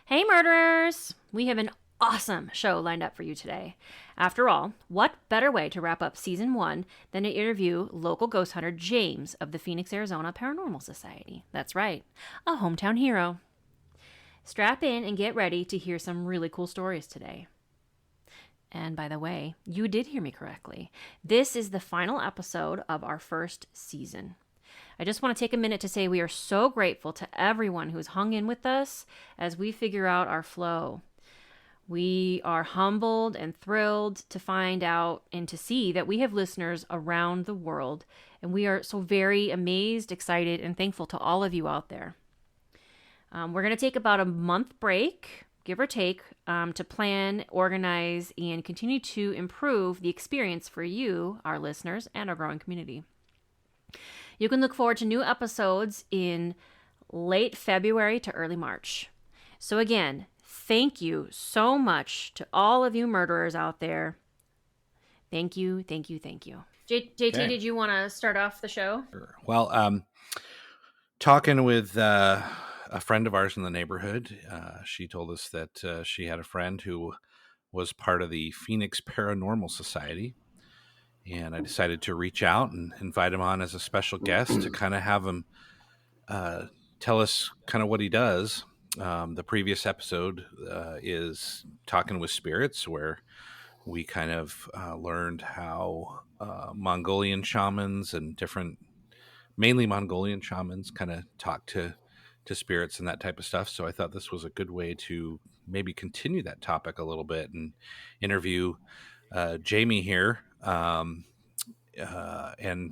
Hey, murderers! We have an awesome show lined up for you today. After all, what better way to wrap up season 1 than to interview local ghost hunter James of the Phoenix Arizona Paranormal Society? That's right, a hometown hero. Strap in and get ready to hear some really cool stories today. And by the way, you did hear me correctly. This is the final episode of our first season. I just want to take a minute to say we are so grateful to everyone who's hung in with us as we figure out our flow. We are humbled and thrilled to find out and to see that we have listeners around the world, and we are so very amazed, excited, and thankful to all of you out there. We're going to take about a month break, give or take, to plan, organize, and continue to improve the experience for you, our listeners, and our growing community. You can look forward to new episodes in late February to early March. So again, thank you so much to all of you murderers out there. Thank you, thank you, thank you. JT, okay. Did you want to start off the show? Sure. Well, talking with a friend of ours in the neighborhood, she told us that she had a friend who was part of the Phoenix Paranormal Society. And I decided to reach out and invite him on as a special guest to kind of have him tell us kind of what he does. The previous episode is Talking with Spirits, where we kind of learned how Mongolian shamans and mainly Mongolian shamans kind of talk to spirits and that type of stuff. So I thought this was a good way to maybe continue that topic a little bit and interview Jamie here. And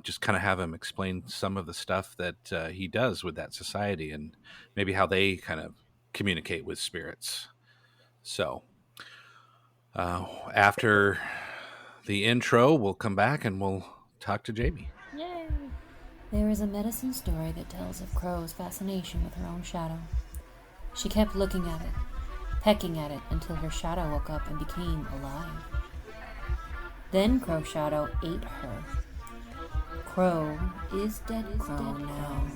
just kind of have him explain some of the stuff that he does with that society and maybe how they kind of communicate with spirits. So after the intro, we'll come back and we'll talk to Jamie. Yay! There is a medicine story that tells of Crow's fascination with her own shadow. She kept looking at it, pecking at it until her shadow woke up and became alive. Then Crow's shadow ate her. Crow is dead Crow now.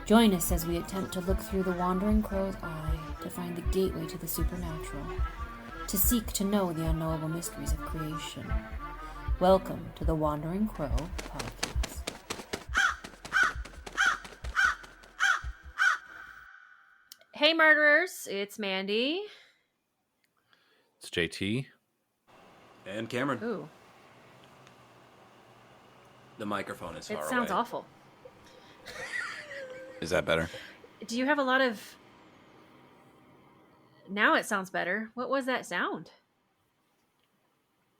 Join us as we attempt to look through the wandering crow's eye to find the gateway to the supernatural, to seek to know the unknowable mysteries of creation. Welcome to the Wandering Crow Podcast. Hey murderers, it's Mandy. It's JT. And Cameron. Ooh. The microphone is far away. It sounds awful. Is that better? Do you have a lot of... Now it sounds better. What was that sound?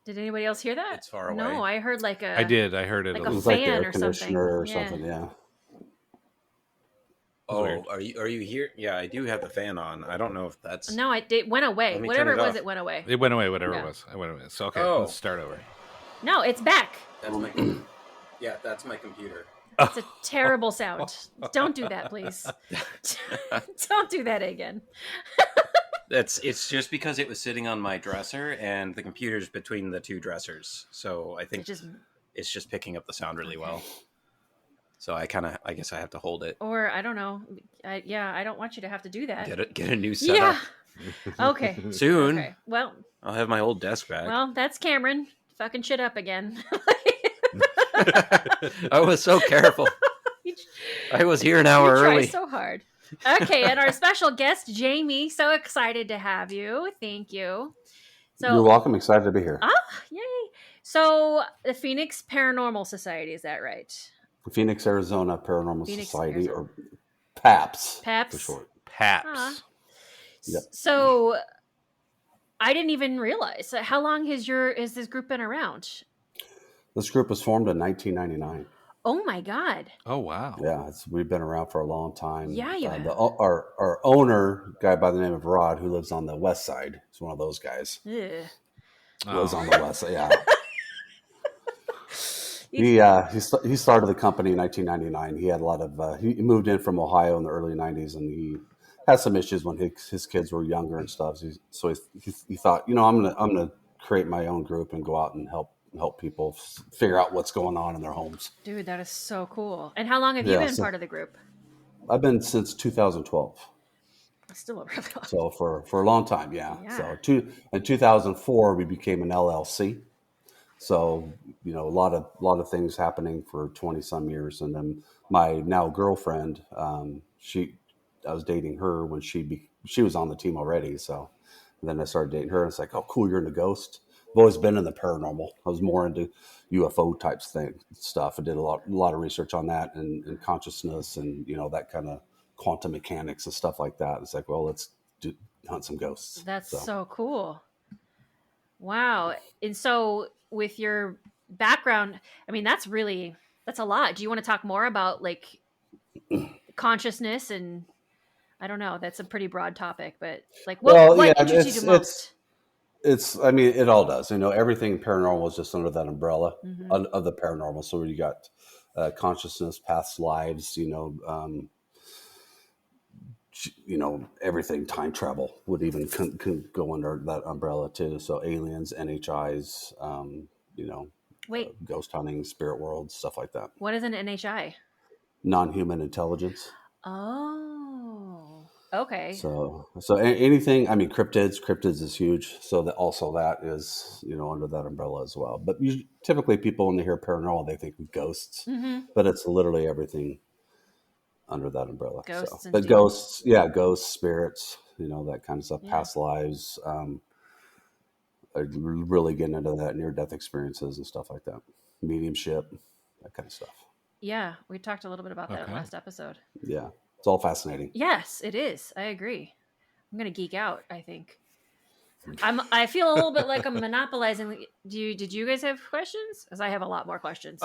Did anybody else hear that? It's far away. No, I heard like a... I did. I heard it. Like a a little. fan like the air or conditioner something. or something, yeah. Oh, Weird. are you here? Yeah, I do have the fan on. I don't know if that's... No, it went away. Let me Whatever turn it it was, off. it went away. It went away, whatever Yeah. it was. It went away. So, okay, Oh. let's start over. No, it's back. That's my... Yeah, that's my computer. It's a terrible sound. Don't do that, please. Don't do that again. It's just because it was sitting on my dresser and the computer's between the two dressers. So I think it's just picking up the sound really well. So I guess I have to hold it. Or, I don't know. I don't want you to have to do that. Get a new setup. Yeah. Okay. Soon. Okay. Well, I'll have my old desk back. well, that's Cameron. Fucking shit up again. I was so careful. I was here an hour early. Try so hard. Okay, and our special guest, Jamie. So excited to have you. Thank you. So You're welcome. Excited to be here. Yay. So the Phoenix Paranormal Society, is that right? Phoenix Arizona Paranormal Phoenix, Society, Arizona. or PAPS, PAPS? for short. Paps. Yep. So I didn't even realize. How long has this group been around? This group was formed in 1999. Oh my God. Oh, wow. Yeah, we've been around for a long time. Yeah, you have. Our owner, guy by the name of Rod, who lives on the west side, is one of those guys. Ugh. Lives on the west side, yeah. He started the company in 1999. He had a lot of he moved in from Ohio in the early 90s, and he had some issues when his kids were younger and stuff. So he thought, I'm gonna create my own group and go out and help people figure out what's going on in their homes. Dude, that is so cool. And how long have you been part of the group? I've been since 2012. Still a really long. So for a long time, yeah. So in 2004, we became an LLC. So, a lot of things happening for 20 some years. And then my now girlfriend, I was dating her when she was on the team already. So then I started dating her and it's like, oh, cool. You're into ghost. I've always been in the paranormal. I was more into UFO type stuff. I did a lot of research on that and consciousness and, that kind of quantum mechanics and stuff like that. It's like, well, let's hunt some ghosts. That's so cool. Wow. And so with your background, I mean, that's a lot. Do you want to talk more about like consciousness and I don't know, that's a pretty broad topic, but like what interests you the most? I mean, it all does. Everything paranormal is just under that umbrella of the paranormal. So you got consciousness, past lives, everything, time travel would even go under that umbrella too. So aliens, NHIs, ghost hunting, spirit world, stuff like that. What is an NHI? Non-human intelligence. Oh, okay. So anything, I mean, cryptids is huge. So that is, under that umbrella as well. But typically people, when they hear paranormal, they think of ghosts, but it's literally everything under that umbrella. Ghosts, spirits, that kind of stuff, past lives, really getting into that near-death experiences and stuff like that, mediumship, that kind of stuff. Yeah, we talked a little bit about that in the last episode. Yeah, it's all fascinating. Yes, it is. I agree. I'm gonna geek out, I think. I feel a little bit like I'm monopolizing. Did you guys have questions? Because I have a lot more questions.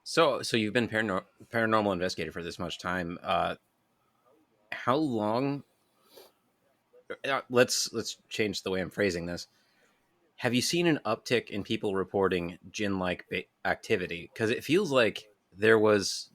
So you've been paranormal investigator for this much time. How long? Let's change the way I'm phrasing this. Have you seen an uptick in people reporting jinn-like activity? Because it feels like there was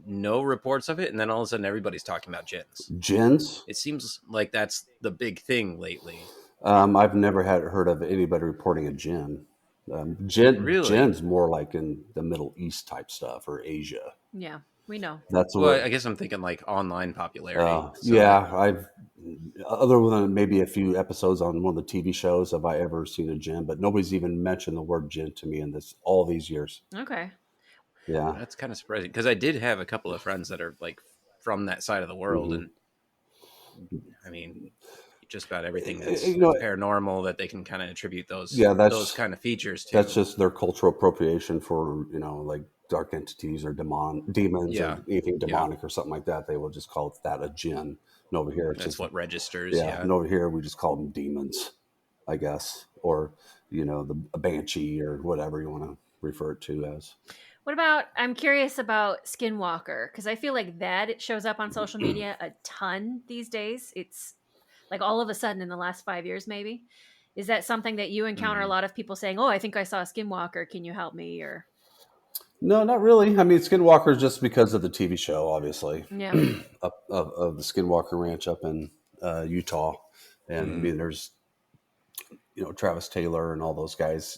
no reports of it, and then all of a sudden everybody's talking about jinns. Jinns? It seems like that's the big thing lately. I've never heard of anybody reporting a jinn. Really? Jinn's more like in the Middle East type stuff or Asia. Yeah, we know. I guess I'm thinking like online popularity. I've other than maybe a few episodes on one of the TV shows have I ever seen a jinn, but nobody's even mentioned the word jinn to me in all these years. Okay. Yeah, that's kind of surprising because I did have a couple of friends that are like from that side of the world, and I mean, just about everything that's paranormal that they can kind of attribute those kind of features to. That's just their cultural appropriation for like dark entities or demons or anything demonic or something like that. They will just call that a jinn. And over here, that's what registers. And over here, we just call them demons, I guess, or a banshee or whatever you want to refer it to as. What about? I'm curious about Skinwalker because I feel like that it shows up on social media a ton these days. It's like all of a sudden in the last 5 years, maybe. Is that something that you encounter a lot of people saying, "Oh, I think I saw a Skinwalker. Can you help me?" Or no, not really. I mean, Skinwalker is just because of the TV show, obviously. Yeah. of the Skinwalker Ranch up in Utah, and I mean, there's Travis Taylor and all those guys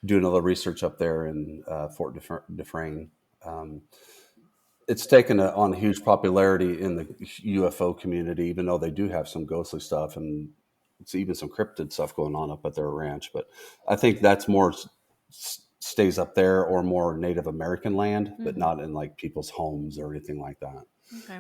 doing all the research up there in Fort Dufresne. It's taken on a huge popularity in the UFO community, even though they do have some ghostly stuff and it's even some cryptid stuff going on up at their ranch. But I think that's more stays up there or more Native American land, but not in like people's homes or anything like that.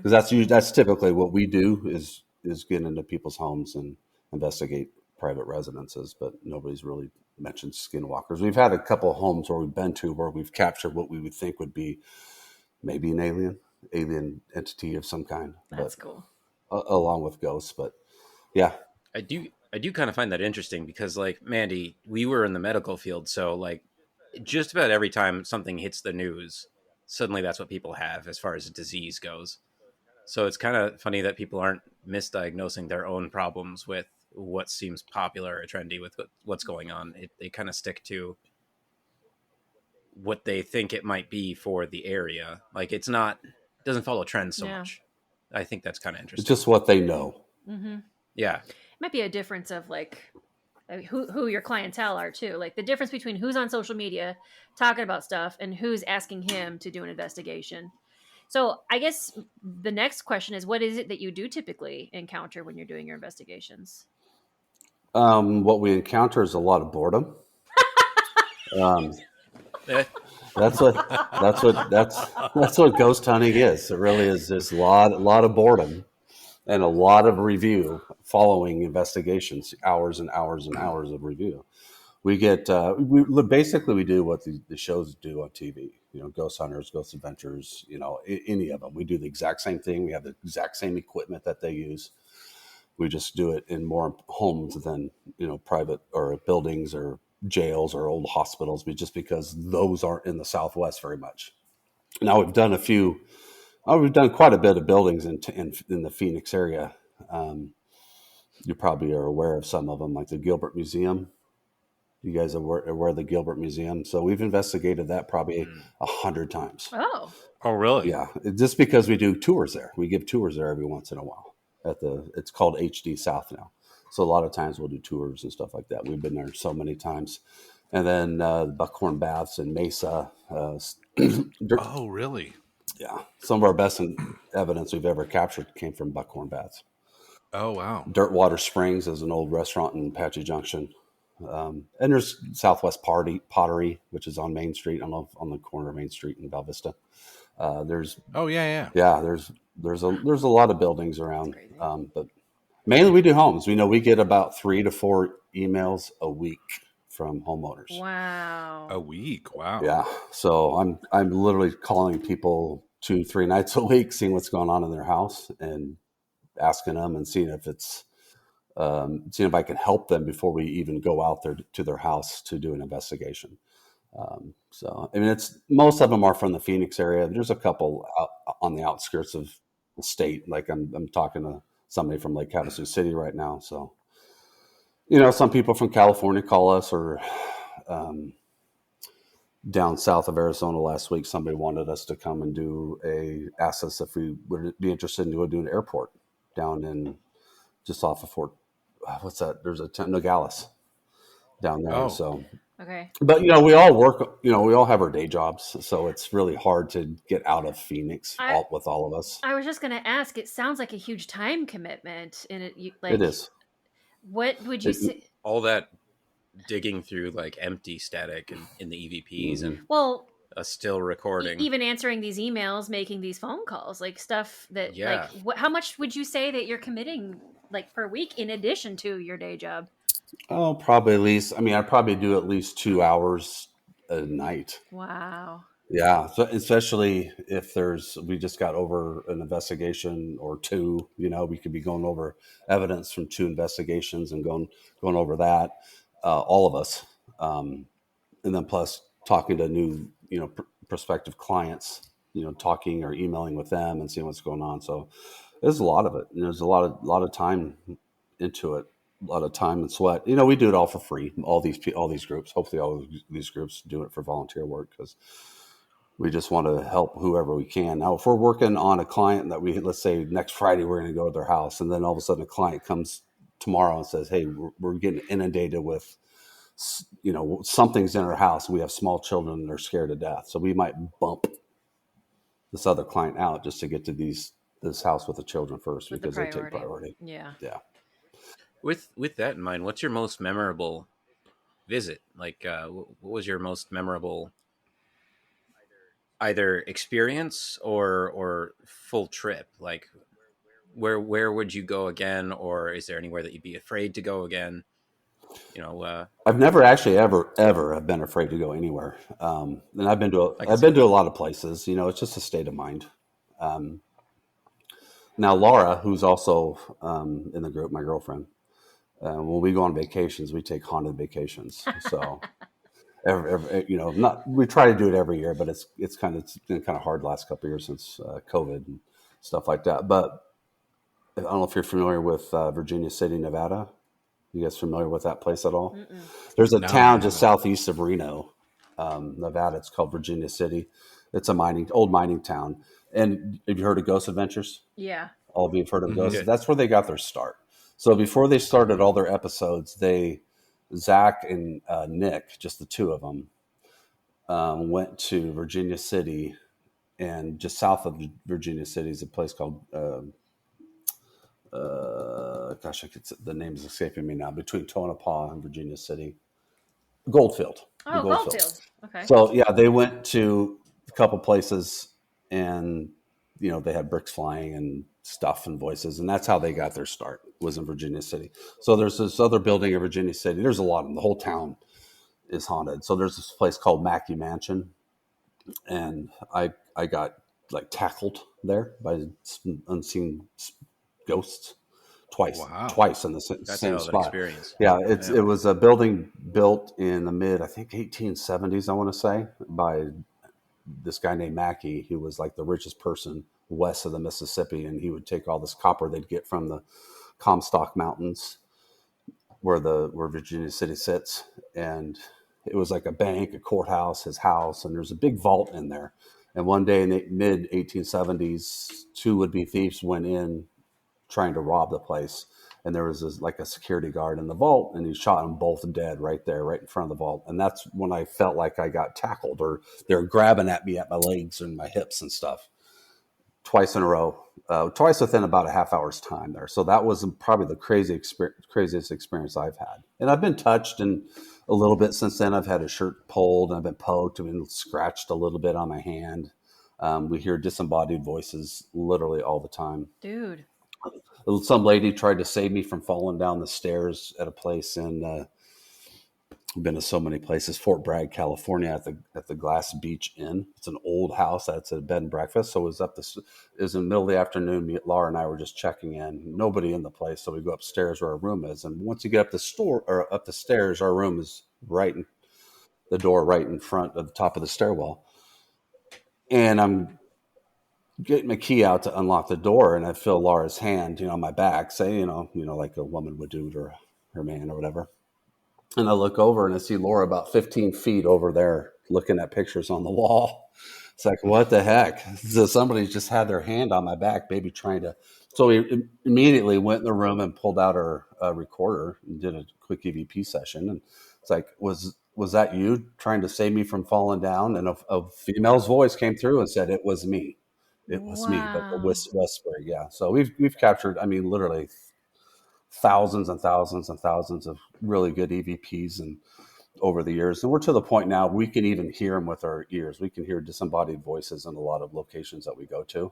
Because that's typically what we do is get into people's homes and investigate private residences, but nobody's really mentioned skinwalkers. We've had a couple of homes where we've been to where we've captured what we would think would be maybe an alien entity of some kind. That's cool. Along with ghosts, but yeah. I do kind of find that interesting because, like, Mandy, we were in the medical field, so like just about every time something hits the news, suddenly that's what people have as far as disease goes. So it's kind of funny that people aren't misdiagnosing their own problems with what seems popular or trendy with what's going on. They kind of stick to what they think it might be for the area. Like it doesn't follow trends so much. I think that's kind of interesting. It's just what they know. Mm-hmm. Yeah. It might be a difference of like who your clientele are too. Like the difference between who's on social media talking about stuff and who's asking him to do an investigation. So I guess the next question is, what is it that you do typically encounter when you're doing your investigations? What we encounter is a lot of boredom. Um, Eh, that's what that's what ghost hunting is. It really is. There's a lot of boredom and a lot of review following investigations, hours and hours and hours of review. We get basically we do what the shows do on TV. Ghost hunters, ghost adventures. Any of them. We do the exact same thing. We have the exact same equipment that they use. We just do it in more homes than private or buildings or jails or old hospitals, but just because those aren't in the Southwest very much. Now we've done quite a bit of buildings in the Phoenix area. You probably are aware of some of them, like the Gilbert Museum. You guys are aware of the Gilbert Museum, so we've investigated that probably 100 times. Oh, really? Yeah, just because we do tours there. We give tours there every once in a while. It's called HD South now. So a lot of times we'll do tours and stuff like that. We've been there so many times. And then Buckhorn Baths in Mesa. Oh, really? Yeah. Some of our best evidence we've ever captured came from Buckhorn Baths. Oh, wow. Dirtwater Springs is an old restaurant in Apache Junction. And there's Southwest Pottery, which is on Main Street. I don't know, on the corner of Main Street in Val Vista. There's there's a lot of buildings around, but mainly we do homes. We get about 3 to 4 emails a week from homeowners. wow. A week? Wow. Yeah, so I'm literally calling people 2-3 nights a week, seeing what's going on in their house and asking them and seeing if I can help them before we even go out there to their house to do an investigation. Most of them are from the Phoenix area. There's a couple out on the outskirts of the state. Like I'm talking to somebody from Lake Havasu City right now. So, some people from California call us, or down south of Arizona last week, somebody wanted us to come and asked us if we would be interested in doing an airport down in just off of Fort. What's that? There's Nogales down there. Oh. So. Okay. But we all work. We all have our day jobs, so it's really hard to get out of Phoenix with all of us. I was just going to ask. It sounds like a huge time commitment, and It is. What would you say? All that digging through like empty static in the EVPs and still recording, even answering these emails, making these phone calls, like stuff that how much would you say that you're committing per week in addition to your day job? Oh, probably at least. I probably do at least 2 hours a night. Wow. Yeah, so especially if we just got over an investigation or two. We could be going over evidence from 2 investigations and going over that, all of us, and then plus talking to new prospective clients. Talking or emailing with them and seeing what's going on. So there's a lot of it. And there's a lot of time into it. A lot of time and sweat. We do it all for free. All these groups, hopefully all these groups do it for volunteer work, because we just want to help whoever we can. Now, if we're working on a client that let's say next Friday, we're going to go to their house, and then all of a sudden a client comes tomorrow and says, hey, we're getting inundated with, something's in our house. We have small children and they're scared to death. So we might bump this other client out just to get to this house with the children first, because they take priority. Yeah. Yeah. With that in mind, what's your most memorable visit? What was your most memorable either experience or full trip? Like, where would you go again, or is there anywhere that you'd be afraid to go again? I've never actually ever have been afraid to go anywhere. And I've been to a lot of places. It's just a state of mind. Now Laura, who's also in the group, my girlfriend. When we go on vacations, we take haunted vacations. So, we try to do it every year, but it's been kind of hard the last couple of years since COVID and stuff like that. But I don't know if you're familiar with Virginia City, Nevada. You guys familiar with that place at all? Mm-mm. There's a town just southeast of Reno, Nevada. It's called Virginia City. It's a old mining town. And have you heard of Ghost Adventures? Yeah. All of you have heard of Ghost? That's where they got their start. So before they started all their episodes, Zach and Nick, just the 2 of them, went to Virginia City and just south of Virginia City is a place called gosh, the name is escaping me now. Between Tonopah and Virginia City, Goldfield. The Oh, Goldfield. Okay. So yeah, they went to a couple places, and they had bricks flying and stuff and voices, and that's how they got their start. Was in Virginia City. So there's this other building in Virginia City. There's a lot of them. The whole town is haunted. So there's this place called Mackey Mansion, and I got like tackled there by some unseen ghosts twice in the same spot. Experience. Yeah, it was a building built in the mid, I think 1870s, I want to say, by this guy named Mackey, who was like the richest person west of the Mississippi, and he would take all this copper they'd get from the Comstock Mountains, where Virginia City sits, and it was like a bank, a courthouse, his house, and there's a big vault in there. And one day in the mid 1870s, two would-be thieves went in trying to rob the place, and there was like a security guard in the vault, and he shot them both dead right there, right in front of the vault. And that's when I felt like I got tackled, or they're grabbing at me at my legs and my hips and stuff, twice in a row, twice within about a half hour's time there. So that was probably the craziest experience I've had. And I've been touched and a little bit since then. I've had a shirt pulled, and I've been poked and scratched a little bit on my hand. We hear disembodied voices literally all the time. Dude. Some lady tried to save me from falling down the stairs at a place in I've been to so many places. Fort Bragg, California, at the Glass Beach Inn. It's an old house that's a bed and breakfast. So it was in the middle of the afternoon. Laura and I were just checking in. Nobody in the place, so we go upstairs where our room is. And once you get up the stairs, our room is the door right in front of the top of the stairwell. And I'm getting my key out to unlock the door, and I feel Laura's hand, on my back, say, like a woman would do to her man or whatever. And I look over and I see Laura about 15 feet over there looking at pictures on the wall. It's like, what the heck? So somebody just had their hand on my back, maybe trying to. So we immediately went in the room and pulled out our recorder and did a quick EVP session. And it's like, was that you trying to save me from falling down? And a female's voice came through and said, it was me. It was me, but the whisper, yeah. So we've captured, literally thousands and thousands and thousands of really good EVPs and over the years. And we're to the point now we can even hear them with our ears. We can hear disembodied voices in a lot of locations that we go to.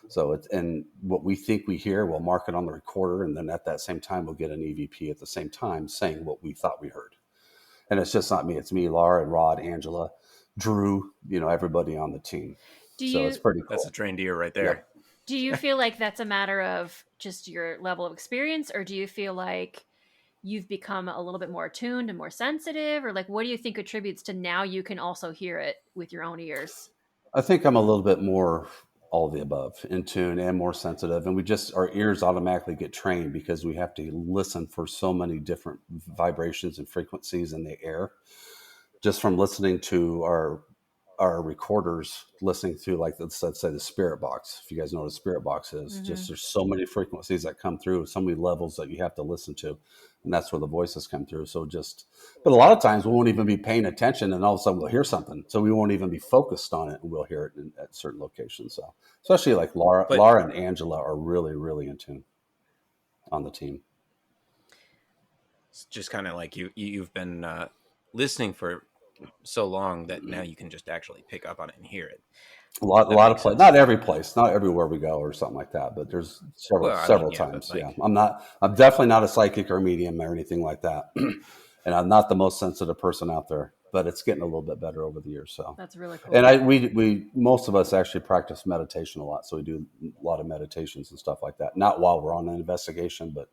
So and what we think we hear, we'll mark it on the recorder, and then at that same time we'll get an EVP at the same time saying what we thought we heard. And it's just not me. It's me, Laura, and Rod, Angela, Drew, everybody on the team. So it's pretty cool. That's a trained ear right there. Yep. Do you feel like that's a matter of just your level of experience, or do you feel like you've become a little bit more attuned and more sensitive, or like what do you think attributes to now you can also hear it with your own ears? I think I'm a little bit more all of the above, in tune and more sensitive, and our ears automatically get trained because we have to listen for so many different vibrations and frequencies in the air, just from listening to our recorders, listening through, like, let's say the spirit box. If you guys know what a spirit box is, mm-hmm. Just there's so many frequencies that come through, so many levels that you have to listen to, and that's where the voices come through. But a lot of times we won't even be paying attention, and all of a sudden we'll hear something, so we won't even be focused on it, and we'll hear it at certain locations. So especially like Laura and Angela are really, really in tune on the team. It's just kind of like you've been listening for so long that now you can just actually pick up on it and hear it. A lot of places, not every place, not everywhere we go or something like that, but there's several times. Yeah. I'm definitely not a psychic or medium or anything like that. And I'm not the most sensitive person out there, but it's getting a little bit better over the years. So that's really cool. And we most of us actually practice meditation a lot. So we do a lot of meditations and stuff like that. Not while we're on an investigation, but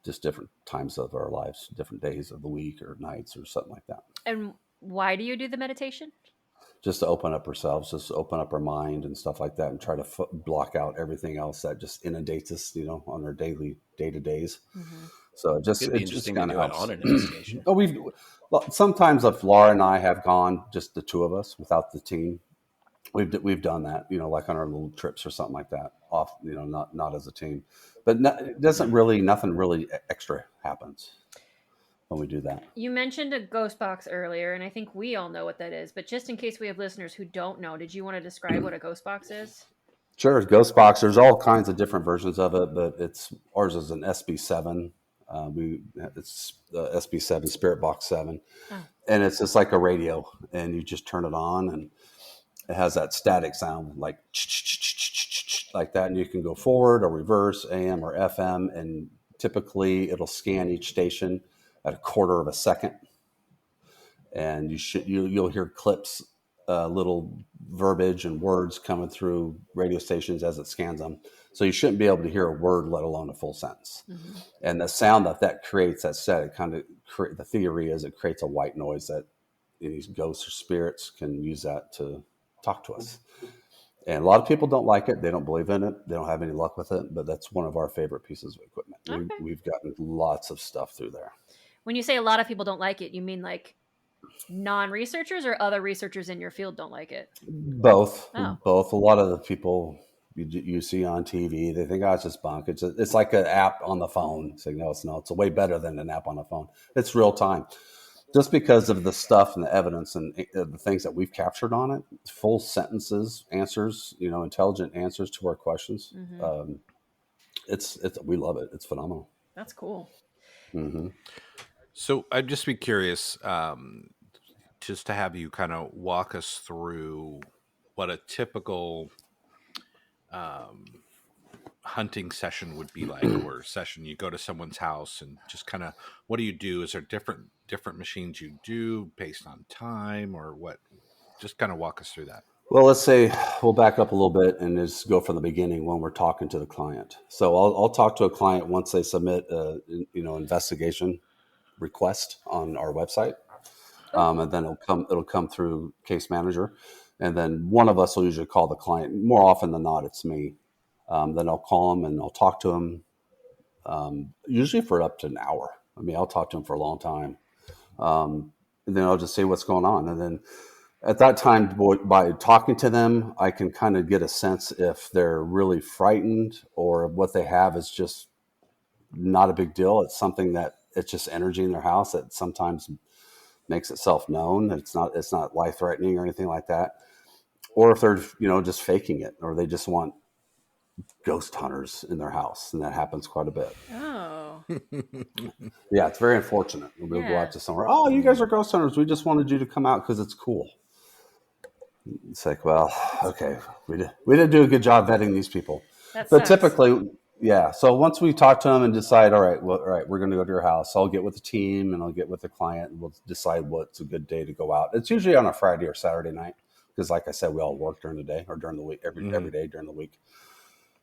just different times of our lives, different days of the week or nights or something like that. And why do you do the meditation? Just to open up ourselves, just to open up our mind and stuff like that, and try to block out everything else that just inundates us, on our day-to-days. Mm-hmm. So it just kind of helps. On an investigation. Sometimes if Laura and I have gone, just the two of us without the team, we've done that, like on our little trips or something like that, off, not as a team. But nothing really extra happens. when we do that. You mentioned a ghost box earlier, and I think we all know what that is. But just in case we have listeners who don't know, did you want to describe what a ghost box is? Sure, ghost box. There's all kinds of different versions of it, but ours is an SB7. It's the SB7 Spirit Box 7, and it's just like a radio, and you just turn it on, and it has that static sound like that, and you can go forward or reverse, AM or FM, and typically it'll scan each station at a quarter of a second, and you'll hear clips, little verbiage and words coming through radio stations as it scans them. So you shouldn't be able to hear a word, let alone a full sentence. Mm-hmm. And the sound that creates, that static, the theory is it creates a white noise that any ghosts or spirits can use that to talk to us. And a lot of people don't like it. They don't believe in it. They don't have any luck with it. But that's one of our favorite pieces of equipment. Okay. We've gotten lots of stuff through there. When you say a lot of people don't like it, you mean like non-researchers or other researchers in your field don't like it? Both. Both. A lot of the people you see on TV, they think, it's just bunk. It's like an app on the phone. It's like, no, it's not. It's way better than an app on the phone. It's real time. Just because of the stuff and the evidence and the things that we've captured on it, full sentences, answers, intelligent answers to our questions. Mm-hmm. We love it. It's phenomenal. That's cool. Mm-hmm. So I'd just be curious, just to have you kind of walk us through what a typical hunting session would be like, or session you go to someone's house and just kind of, what do you do? Is there different machines you do based on time, or what? Just kind of walk us through that. Well, let's say we'll back up a little bit and just go from the beginning when we're talking to the client. So I'll talk to a client once they submit investigation request on our website, and then it'll come through case manager, and then one of us will usually call the client. More often than not, it's me. Then I'll call them and I'll talk to them, usually for up to an hour. I mean, I'll talk to them for a long time, and then I'll just say what's going on, and then at that time, by talking to them, I can kind of get a sense if they're really frightened or what they have is just not a big deal. It's something that it's just energy in their house that sometimes makes itself known. It's not life threatening or anything like that. Or if they're, just faking it, or they just want ghost hunters in their house. And that happens quite a bit. Oh. Yeah, it's very unfortunate. We'll go out to somewhere. Oh, you guys are ghost hunters. We just wanted you to come out because it's cool. It's like, well, okay, we didn't do a good job vetting these people. But typically, yeah. So once we talk to them and decide, all right, we're going to go to your house. I'll get with the team and I'll get with the client and we'll decide what's a good day to go out. It's usually on a Friday or Saturday night because, like I said, we all work during the day or during the week, every day during the week.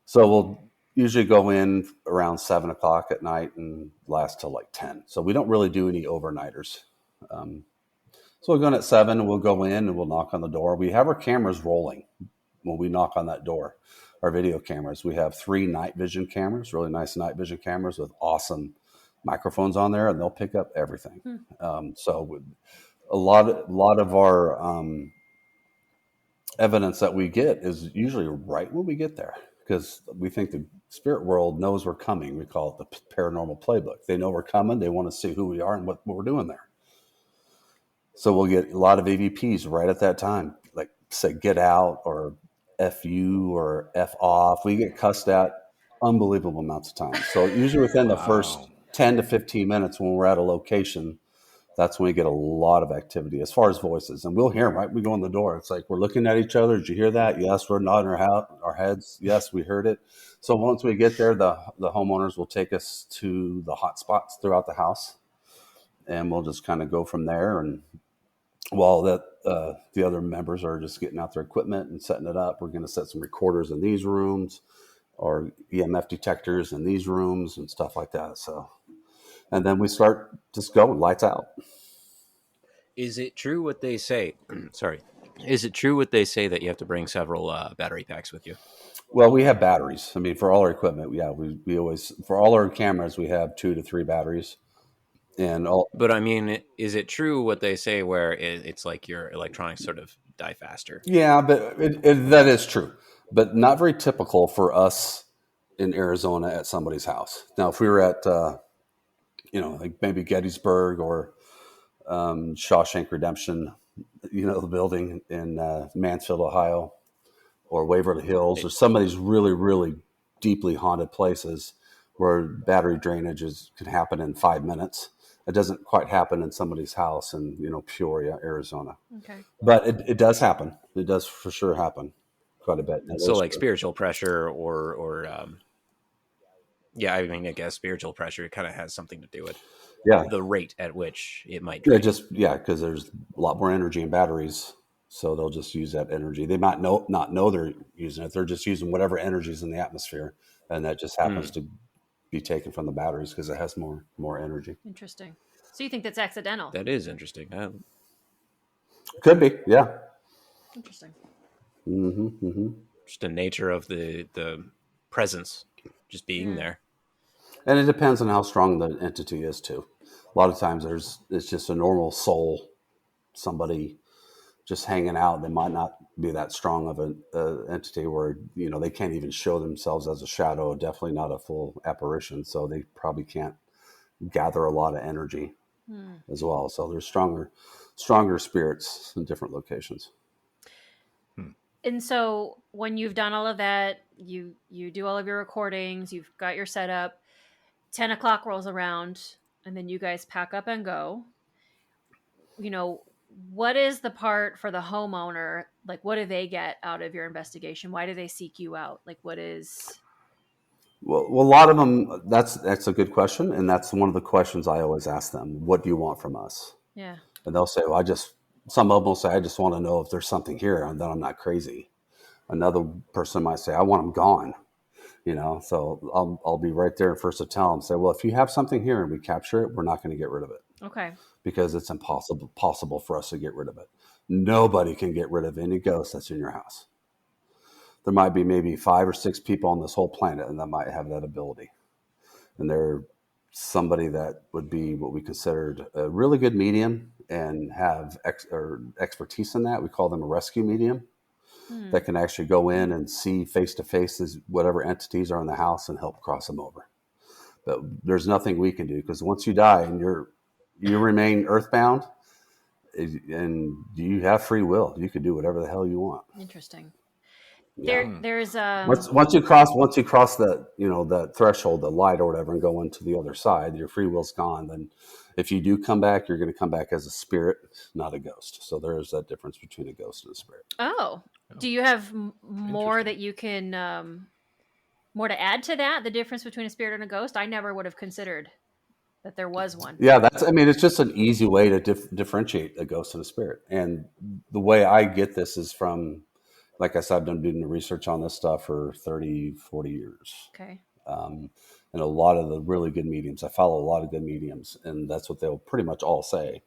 So we'll usually go in around 7:00 at night and last till like 10. So we don't really do any overnighters. So we'll go in at 7 and we'll go in and we'll knock on the door. We have our cameras rolling when we knock on that door, our video cameras. We have 3 night vision cameras, really nice night vision cameras with awesome microphones on there, and they'll pick up everything. So a lot of our evidence that we get is usually right when we get there because we think the spirit world knows we're coming. We call it the paranormal playbook. They know we're coming. They want to see who we are and what we're doing there. So we'll get a lot of EVPs right at that time, like say get out or F you or F off. We get cussed at unbelievable amounts of time. So usually within the first 10 to 15 minutes when we're at a location, that's when we get a lot of activity as far as voices. And we'll hear them, right? We go in the door. It's like we're looking at each other. Did you hear that? Yes, we're nodding our heads. Yes, we heard it. So once we get there, the homeowners will take us to the hot spots throughout the house. And we'll just kind of go from there. And while the other members are just getting out their equipment and setting it up, we're going to set some recorders in these rooms or EMF detectors in these rooms and stuff like that. So, and then we start just going lights out. Is it true what they say? Sorry. Is it true what they say that you have to bring several battery packs with you? Well, we have batteries. I mean, for all our equipment, yeah, we always, for all our cameras, we have 2 to 3 batteries. But I mean, is it true what they say where it's like your electronics sort of die faster? Yeah, but that is true, but not very typical for us in Arizona at somebody's house. Now, if we were at like maybe Gettysburg or Shawshank Redemption, the building in Mansfield, Ohio, or Waverly Hills, or some of these really, really deeply haunted places where battery drainage can happen in 5 minutes. It doesn't quite happen in somebody's house in, Peoria, Arizona. Okay. But it does happen. It does for sure happen quite a bit. So like spiritual pressure or yeah, I mean, I guess spiritual pressure kind of has something to do with the rate at which it might drain. Because there's a lot more energy in batteries. So they'll just use that energy. They might not know they're using it. They're just using whatever energy is in the atmosphere. And that just happens to be taken from the batteries because it has more energy. Interesting. So you think that's accidental? That is interesting. Could be, yeah. Interesting. Just the nature of the presence just being there. And it depends on how strong the entity is too. A lot of times it's just a normal soul, somebody just hanging out. They might not be that strong of an entity where, they can't even show themselves as a shadow, definitely not a full apparition. So they probably can't gather a lot of energy as well. So there's stronger spirits in different locations. And so when you've done all of that, you do all of your recordings, you've got your setup, 10 o'clock rolls around, and then you guys pack up and go. What is the part for the homeowner? Like, what do they get out of your investigation? Why do they seek you out? Like, what is... Well, a lot of them, that's a good question. And that's one of the questions I always ask them. What do you want from us? Yeah. And they'll say, well, some of them will say, I just want to know if there's something here and then I'm not crazy. Another person might say, I want them gone. So I'll be right there first to tell them, say, well, if you have something here and we capture it, we're not going to get rid of it. Okay. Because it's possible for us to get rid of it. Nobody can get rid of any ghost that's in your house. There might be maybe 5 or 6 people on this whole planet and that might have that ability. And they're somebody that would be what we considered a really good medium and have expertise in that. We call them a rescue medium that can actually go in and see face to face whatever entities are in the house and help cross them over. But there's nothing we can do because once you die and you remain earthbound and you have free will, you can do whatever the hell you want. Interesting. Yeah. There's once you cross that that threshold, the light or whatever, and go into the other side, your free will's gone. Then, if you do come back, you're going to come back as a spirit, not a ghost. So there is that difference between a ghost and a spirit. Oh, do you have more that you can more to add to that? The difference between a spirit and a ghost? I never would have considered that there was one. Yeah, it's just an easy way to differentiate a ghost and a spirit. And the way I get this is from, like I said, I've been doing the research on this stuff for 30, 40 years. Okay. And a lot of the really good mediums, I follow a lot of good mediums, and that's what they'll pretty much all say,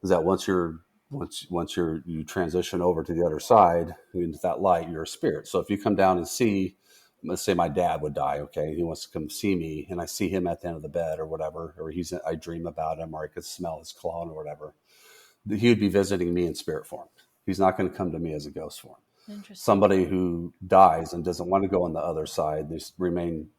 is that once you transition over to the other side into that light, you're a spirit. So if you come down and see, let's say my dad would die, okay, he wants to come see me, and I see him at the end of the bed or whatever, or I dream about him, or I could smell his cologne or whatever, he would be visiting me in spirit form. He's not going to come to me as a ghost form. Somebody who dies and doesn't want to go on the other side, they remain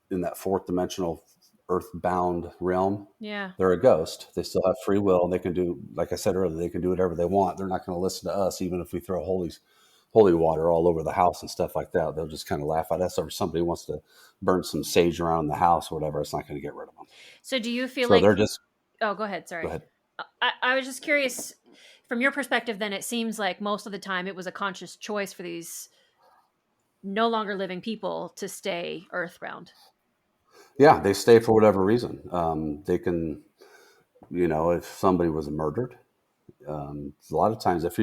in that fourth dimensional earthbound realm. Yeah. They're a ghost. They still have free will, and they can do, like I said earlier, they can do whatever they want. They're not going to listen to us, even if we throw holy water all over the house and stuff like that. They'll just kind of laugh at us. Or somebody wants to burn some sage around the house or whatever, it's not going to get rid of them. So do you feel like they're just... Oh, go ahead. Sorry. Go ahead. I was just curious, from your perspective, then it seems like most of the time it was a conscious choice for these no longer living people to stay earthbound. Yeah, they stay for whatever reason. They can, if somebody was murdered, a lot of times if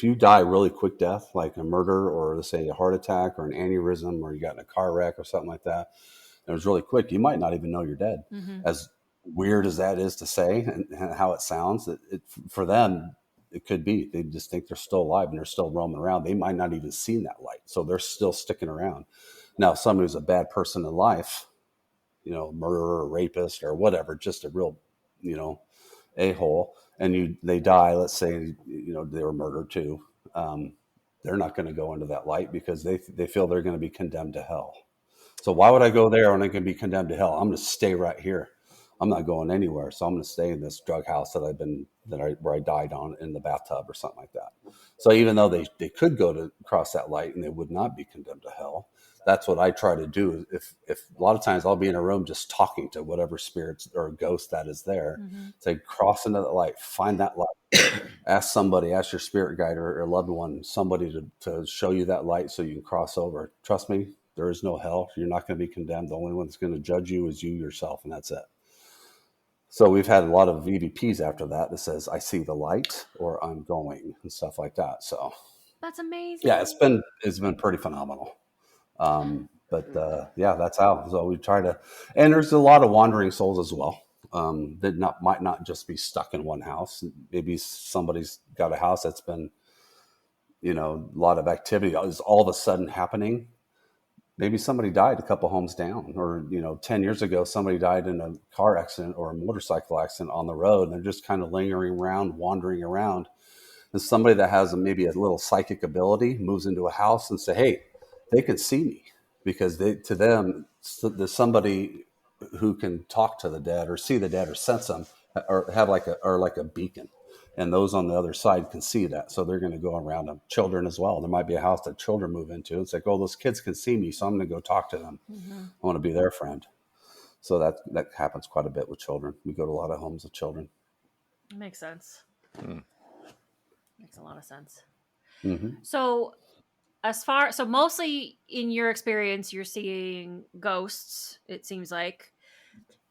you die really quick death, like a murder or let's say a heart attack or an aneurysm, or you got in a car wreck or something like that, and it was really quick, you might not even know you're dead. Mm-hmm. As weird as that is to say and how it sounds, for them, it could be. They just think they're still alive and they're still roaming around. They might not even seen that light. So they're still sticking around. Now, if somebody who's a bad person in life, murderer or rapist or whatever, just a real, a-hole, and they die, let's say, they were murdered too. They're not going to go into that light because they feel they're going to be condemned to hell. So why would I go there when I can be condemned to hell? I'm going to stay right here I'm not going anywhere. So I'm going to stay in this drug house where I died on in the bathtub or something like that. So even though they could go to cross that light and they would not be condemned to hell, that's what I try to do. If a lot of times I'll be in a room just talking to whatever spirits or ghost that is there, say, cross into the light, find that light, ask your spirit guide or loved one, somebody to show you that light so you can cross over. Trust me, there is no hell. You're not going to be condemned. The only one that's going to judge you is you yourself, and that's it. So we've had a lot of EVPs after that says, I see the light or I'm going and stuff like that. So that's amazing. Yeah, it's been pretty phenomenal. Yeah, that's how. So we try to, and there's a lot of wandering souls as well. That might not just be stuck in one house. Maybe somebody's got a house that's been, a lot of activity is all of a sudden happening. Maybe somebody died a couple homes down, or 10 years ago somebody died in a car accident or a motorcycle accident on the road, and they're just kind of lingering around, wandering around. And somebody that has maybe a little psychic ability moves into a house and say, hey, they can see me, because to them there's somebody who can talk to the dead or see the dead or sense them, or have like a beacon, and those on the other side can see that. So they're going to go around them. Children as well. There might be a house that children move into. It's like, oh, those kids can see me, so I'm going to go talk to them. I want to be their friend. So that happens quite a bit with children. We go to a lot of homes with children. Makes sense. Makes a lot of sense. So mostly in your experience, you're seeing ghosts. It seems like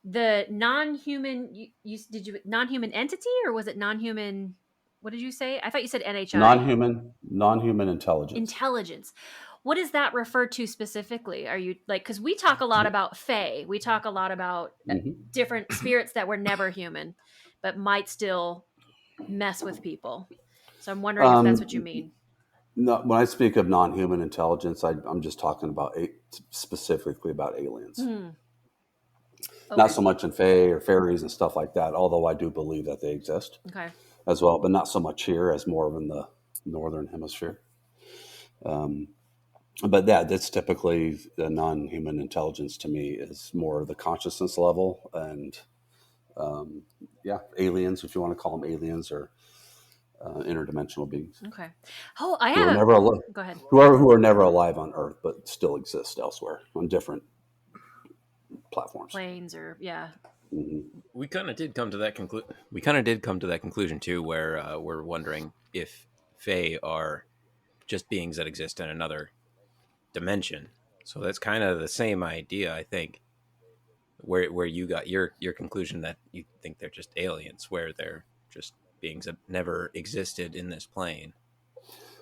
the non-human. Non-human entity, or was it non-human? What did you say? I thought you said NHI. Non-human intelligence. Intelligence. What does that refer to specifically? Are you because we talk a lot about fae. We talk a lot about different spirits that were never human, but might still mess with people. So I'm wondering if that's what you mean. No, when I speak of non-human intelligence, I'm just talking about specifically about aliens. Okay. Not so much in fae or fairies and stuff like that, although I do believe that they exist as well, but not so much here, as more in the northern hemisphere. But yeah, that's typically the non-human intelligence to me is more the consciousness level, and aliens, if you want to call them aliens, or interdimensional beings. Okay. Oh, I have. Go ahead. Who are never alive on Earth, but still exist elsewhere on different platforms, planes, or We kind of did come to that conclusion too, where we're wondering if fae are just beings that exist in another dimension. So that's kind of the same idea, I think. Where you got your conclusion that you think they're just aliens, where they're just beings that never existed in this plane.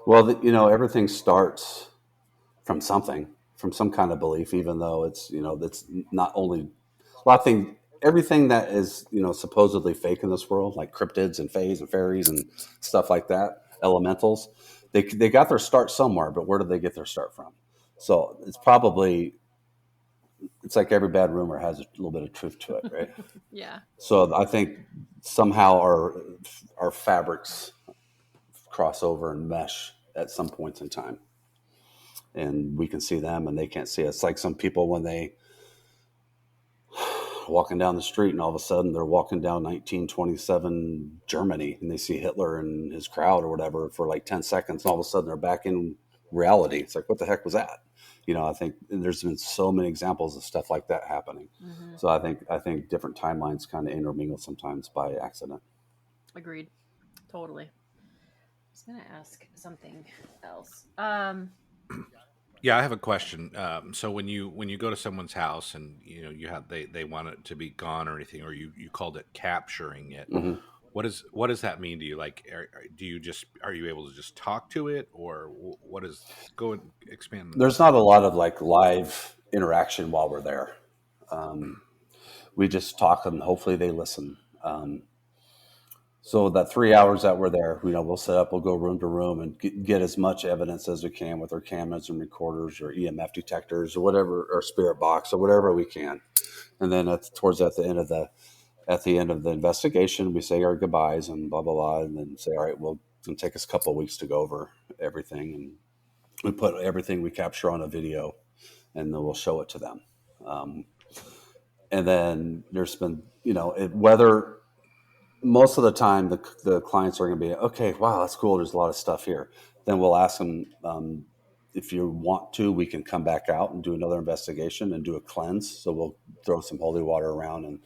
Well, everything starts from something, from some kind of belief, even though it's, that's not only everything that is, supposedly fake in this world, like cryptids and fays and fairies and stuff like that, elementals, they got their start somewhere, but where did they get their start from? So it's like every bad rumor has a little bit of truth to it, right? Yeah. So I think somehow our fabrics cross over and mesh at some points in time, and we can see them and they can't see us. Like some people, when they walking down the street and all of a sudden they're walking down 1927 Germany and they see Hitler and his crowd or whatever for like 10 seconds, and all of a sudden they're back in reality. It's like, what the heck was that? I think there's been so many examples of stuff like that happening. So I think different timelines kind of intermingle sometimes by accident. Agreed. Totally. I was going to ask something else. Yeah, I have a question. So when you go to someone's house and they want it to be gone or anything, or you called it capturing it, what does that mean to you? Like, are you able to just talk to it, or what is? Go and expand. There's not a lot of like live interaction while we're there. We just talk and hopefully they listen. So that 3 hours that we're there, we'll set up, we'll go room to room and get as much evidence as we can with our cameras and recorders or EMF detectors or whatever, or spirit box or whatever we can. And then at the end of the investigation, we say our goodbyes and blah, blah, blah, and then say, all right, well, it's going to take us a couple of weeks to go over everything. And we put everything we capture on a video, and then we'll show it to them. And then there's been, whether most of the time the clients are going to be, okay, wow, that's cool. There's a lot of stuff here. Then we'll ask them, if you want to, we can come back out and do another investigation and do a cleanse. So we'll throw some holy water around and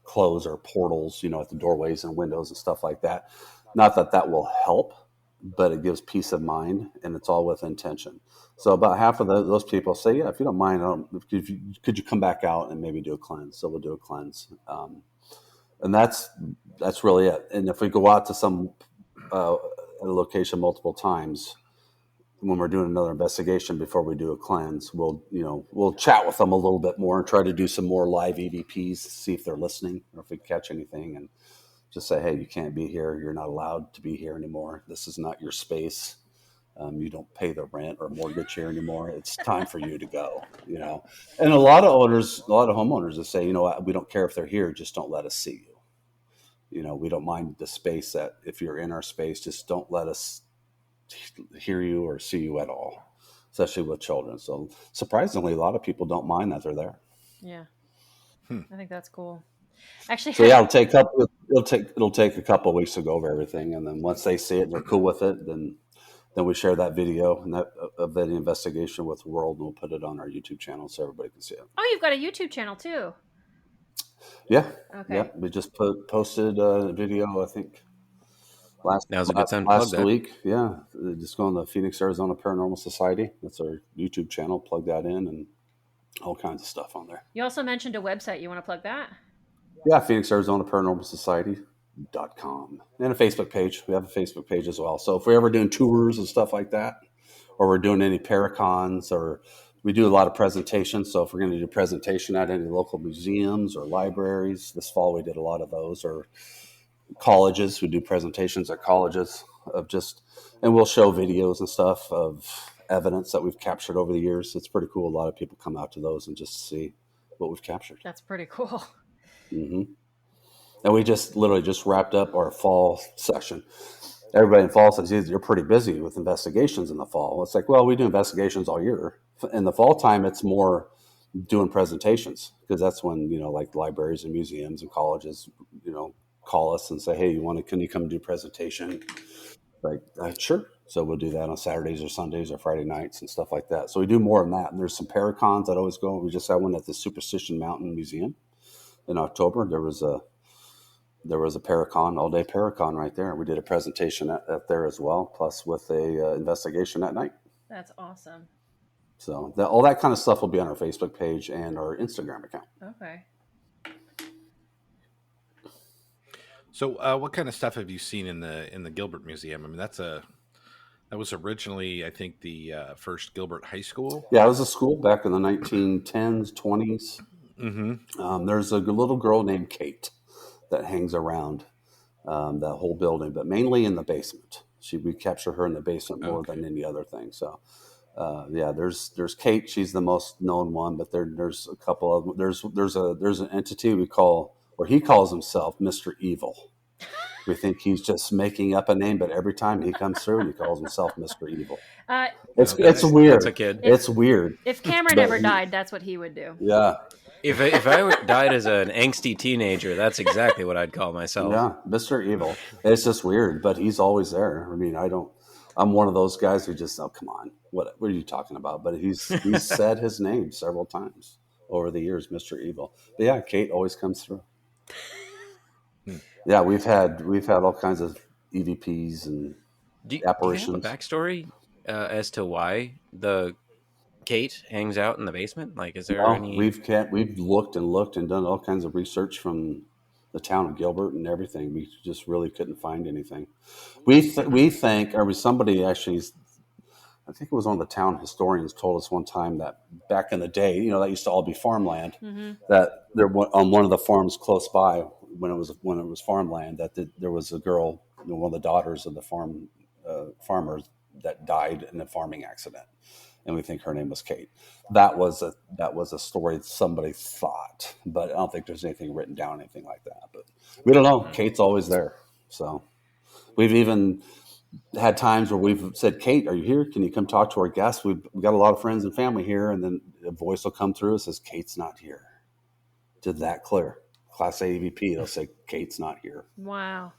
close our portals, at the doorways and windows and stuff like that. Not that that will help, but it gives peace of mind, and it's all with intention. So about half of those people say, yeah, if you don't mind, could you come back out and maybe do a cleanse? So we'll do a cleanse. And that's really it. And if we go out to some a location multiple times, when we're doing another investigation before we do a cleanse, we'll chat with them a little bit more and try to do some more live EVPs, see if they're listening or if we catch anything, and just say, hey, you can't be here. You're not allowed to be here anymore. This is not your space. You don't pay the rent or mortgage here anymore. It's time for you to go, And a lot of homeowners will say, we don't care if they're here. Just don't let us see you. We don't mind the space that if you're in our space, just don't let us hear you or see you at all, especially with children. So surprisingly, a lot of people don't mind that they're there. Yeah. I think that's cool. Actually, so yeah, it'll take a couple of weeks to go over everything, and then once they see it and they're cool with it, then we share that video and that of the investigation with the world, and we'll put it on our YouTube channel so everybody can see it. Oh, you've got a YouTube channel too. Yeah. Okay. Yeah, we just posted a video, I think. Now's a good time to plug that. Last week, yeah. Just go on the Phoenix Arizona Paranormal Society. That's our YouTube channel. Plug that in, and all kinds of stuff on there. You also mentioned a website. You want to plug that? Yeah, Phoenix Arizona Paranormal Society.com. And a Facebook page. We have a Facebook page as well. So if we're ever doing tours and stuff like that, or we're doing any paracons, or we do a lot of presentations. So if we're going to do a presentation at any local museums or libraries, this fall we did a lot of those, or colleges. We do presentations at colleges and we'll show videos and stuff of evidence that we've captured over the years. It's pretty cool. A lot of people come out to those and just see what we've captured. That's pretty cool. Mm-hmm. And we literally just wrapped up our fall session. Everybody in fall says, you're pretty busy with investigations in the fall. It's like, well, we do investigations all year. In the fall time, it's more doing presentations, because that's when, like libraries and museums and colleges, call us and say, hey, can you come do a presentation? Like, sure. So we'll do that on Saturdays or Sundays or Friday nights and stuff like that. So we do more than that. And there's some paracons that always go. We just had one at the Superstition Mountain Museum in October. There was a paracon, all-day paracon right there. We did a presentation at there as well, plus with a investigation that night. That's awesome. So all that kind of stuff will be on our Facebook page and our Instagram account. Okay. So what kind of stuff have you seen in the Gilbert Museum? I mean, that was originally, I think, the first Gilbert High School. Yeah, it was a school back in the 1910s, 20s. Mm-hmm. There's a little girl named Kate that hangs around that whole building, but mainly in the basement. We capture her in the basement more than any other thing. So, there's Kate. She's the most known one, but there's a couple of there's an entity he calls himself Mr. Evil. We think he's just making up a name, but every time he comes through, he calls himself Mr. Evil. It's weird. That's a kid. It's weird. If Cameron ever died, that's what he would do. Yeah. If I died as an angsty teenager, that's exactly what I'd call myself. Yeah, Mr. Evil. It's just weird, but he's always there. I mean, I'm one of those guys who just, oh, come on, what are you talking about? But he's said his name several times over the years, Mr. Evil. But yeah, Kate always comes through. Yeah, we've had all kinds of EVPs and apparitions. Do you have a backstory as to why the Kate hangs out in the basement? Like, is there any? We've looked and done all kinds of research from the town of Gilbert and everything. We just really couldn't find anything. We think, or somebody actually, I think it was one of the town historians told us one time that back in the day, that used to all be farmland. Mm-hmm. That there on one of the farms close by, when it was farmland, that there was a girl, one of the daughters of the farmers that died in a farming accident, and we think her name was Kate. That was a story somebody thought, but I don't think there's anything written down, anything like that. But we don't know. Kate's always there. So we've even had times where we've said, Kate, are you here? Can you come talk to our guests? We've got a lot of friends and family here. And then a voice will come through and says, Kate's not here. to that clear. Class A EVP, they'll say Kate's not here. Wow.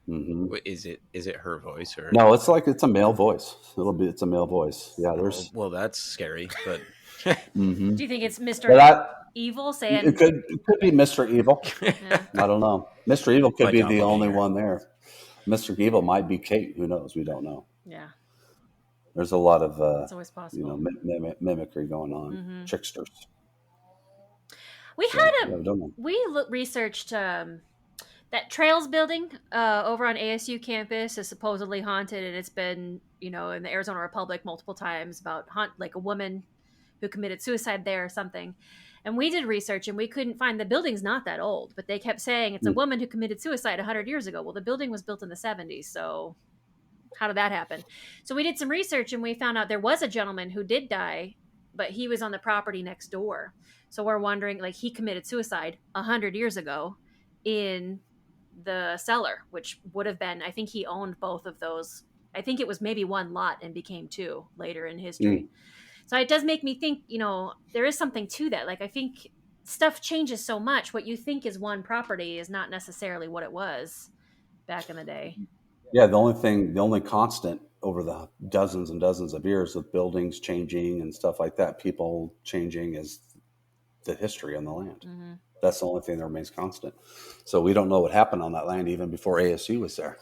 Mm-hmm. Wait, is it her voice or no? It's a male voice. It's a male voice. Yeah, there's. well, that's scary, but Mm-hmm. Do you think it's Mr. But Evil saying it could be Mr. Evil. Yeah. I don't know. Mr. Evil could My be the only doppelganger. one there. Mr. Evil might be Kate. Who knows? We don't know. Yeah. There's a lot of It's always possible. mimicry going on. Tricksters. We So, had yeah, I don't know. we researched that Trails building over on ASU campus is supposedly haunted, and it's been, in the Arizona Republic multiple times about like a woman who committed suicide there or something. And we did research, and we couldn't find the building's not that old, but they kept saying it's a woman who committed suicide 100 years ago. Well, the building was built in the 70s, so how did that happen? So we did some research, and we found out there was a gentleman who did die, but he was on the property next door. So we're wondering, like, he committed suicide 100 years ago in the cellar, which would have been, I think he owned both of those. I think it was maybe one lot and became two later in history. So it does make me think, there is something to that. Like, I think stuff changes so much. What you think is one property is not necessarily what it was back in the day. Yeah, the only constant over the dozens and dozens of years with buildings changing and stuff like that, people changing, is the history on the land. Mm-hmm. That's the only thing that remains constant. So we don't know what happened on that land even before ASU was there.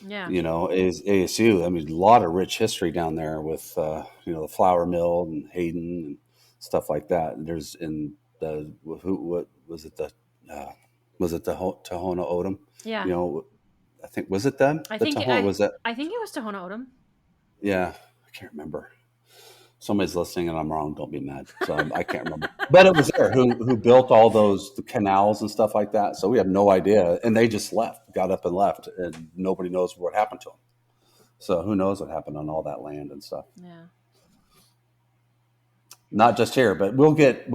Yeah. ASU, I mean, a lot of rich history down there with, the flour mill and Hayden and stuff like that. And there's in the, what was it? The Tohono O'odham? Yeah. I think, was it them? I think it was Tohono O'odham. Yeah. I can't remember. Somebody's listening and I'm wrong. Don't be mad. So I can't remember. But it was there who built all the canals and stuff like that. So we have no idea. And they just got up and left, and nobody knows what happened to them. So who knows what happened on all that land and stuff. Yeah. Not just here, but we'll get